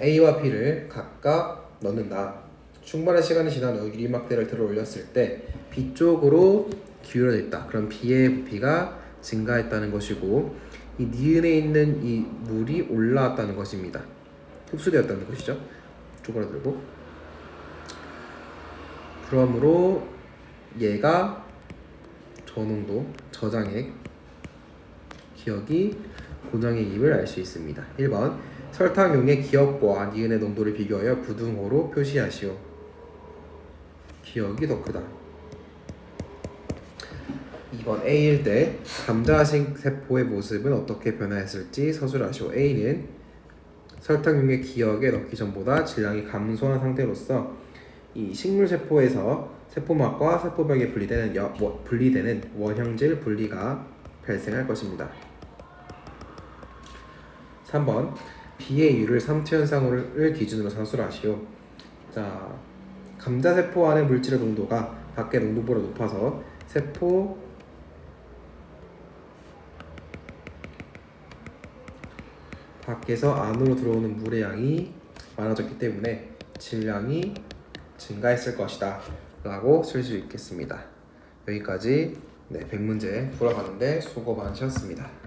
S1: A와 B를 각각 넣는다. 충분한 시간이 지난 후 유리막대를 들어 올렸을 때 B 쪽으로 기울어져 있다. 그럼 B의 부피가 증가했다는 것이고 이 니은에 있는 이 물이 올라왔다는 것입니다. 흡수되었다는 것이죠. 쪼그라들고. 그러므로 얘가 저농도, 저장액, 기억이 고장액임을 알 수 있습니다. 1번 설탕용의 기억과 니은의 농도를 비교하여 부등호로 표시하시오. 기억이 더 크다. 2번 A일 때 감자식 세포의 모습은 어떻게 변화했을지 서술하시오. A는 설탕용의 기억에 넣기 전보다 질량이 감소한 상태로서 이 식물 세포에서 세포막과 세포벽에 분리되는 원형질 분리가 발생할 것입니다. 3번 B의 이유를 삼투 현상을 기준으로 서술하시오. 자, 감자 세포 안의 물질의 농도가 밖의 농도보다 높아서 세포 밖에서 안으로 들어오는 물의 양이 많아졌기 때문에 질량이 증가했을 것이다 라고 쓸 수 있겠습니다. 여기까지 100문제 풀어가는데 수고 많으셨습니다.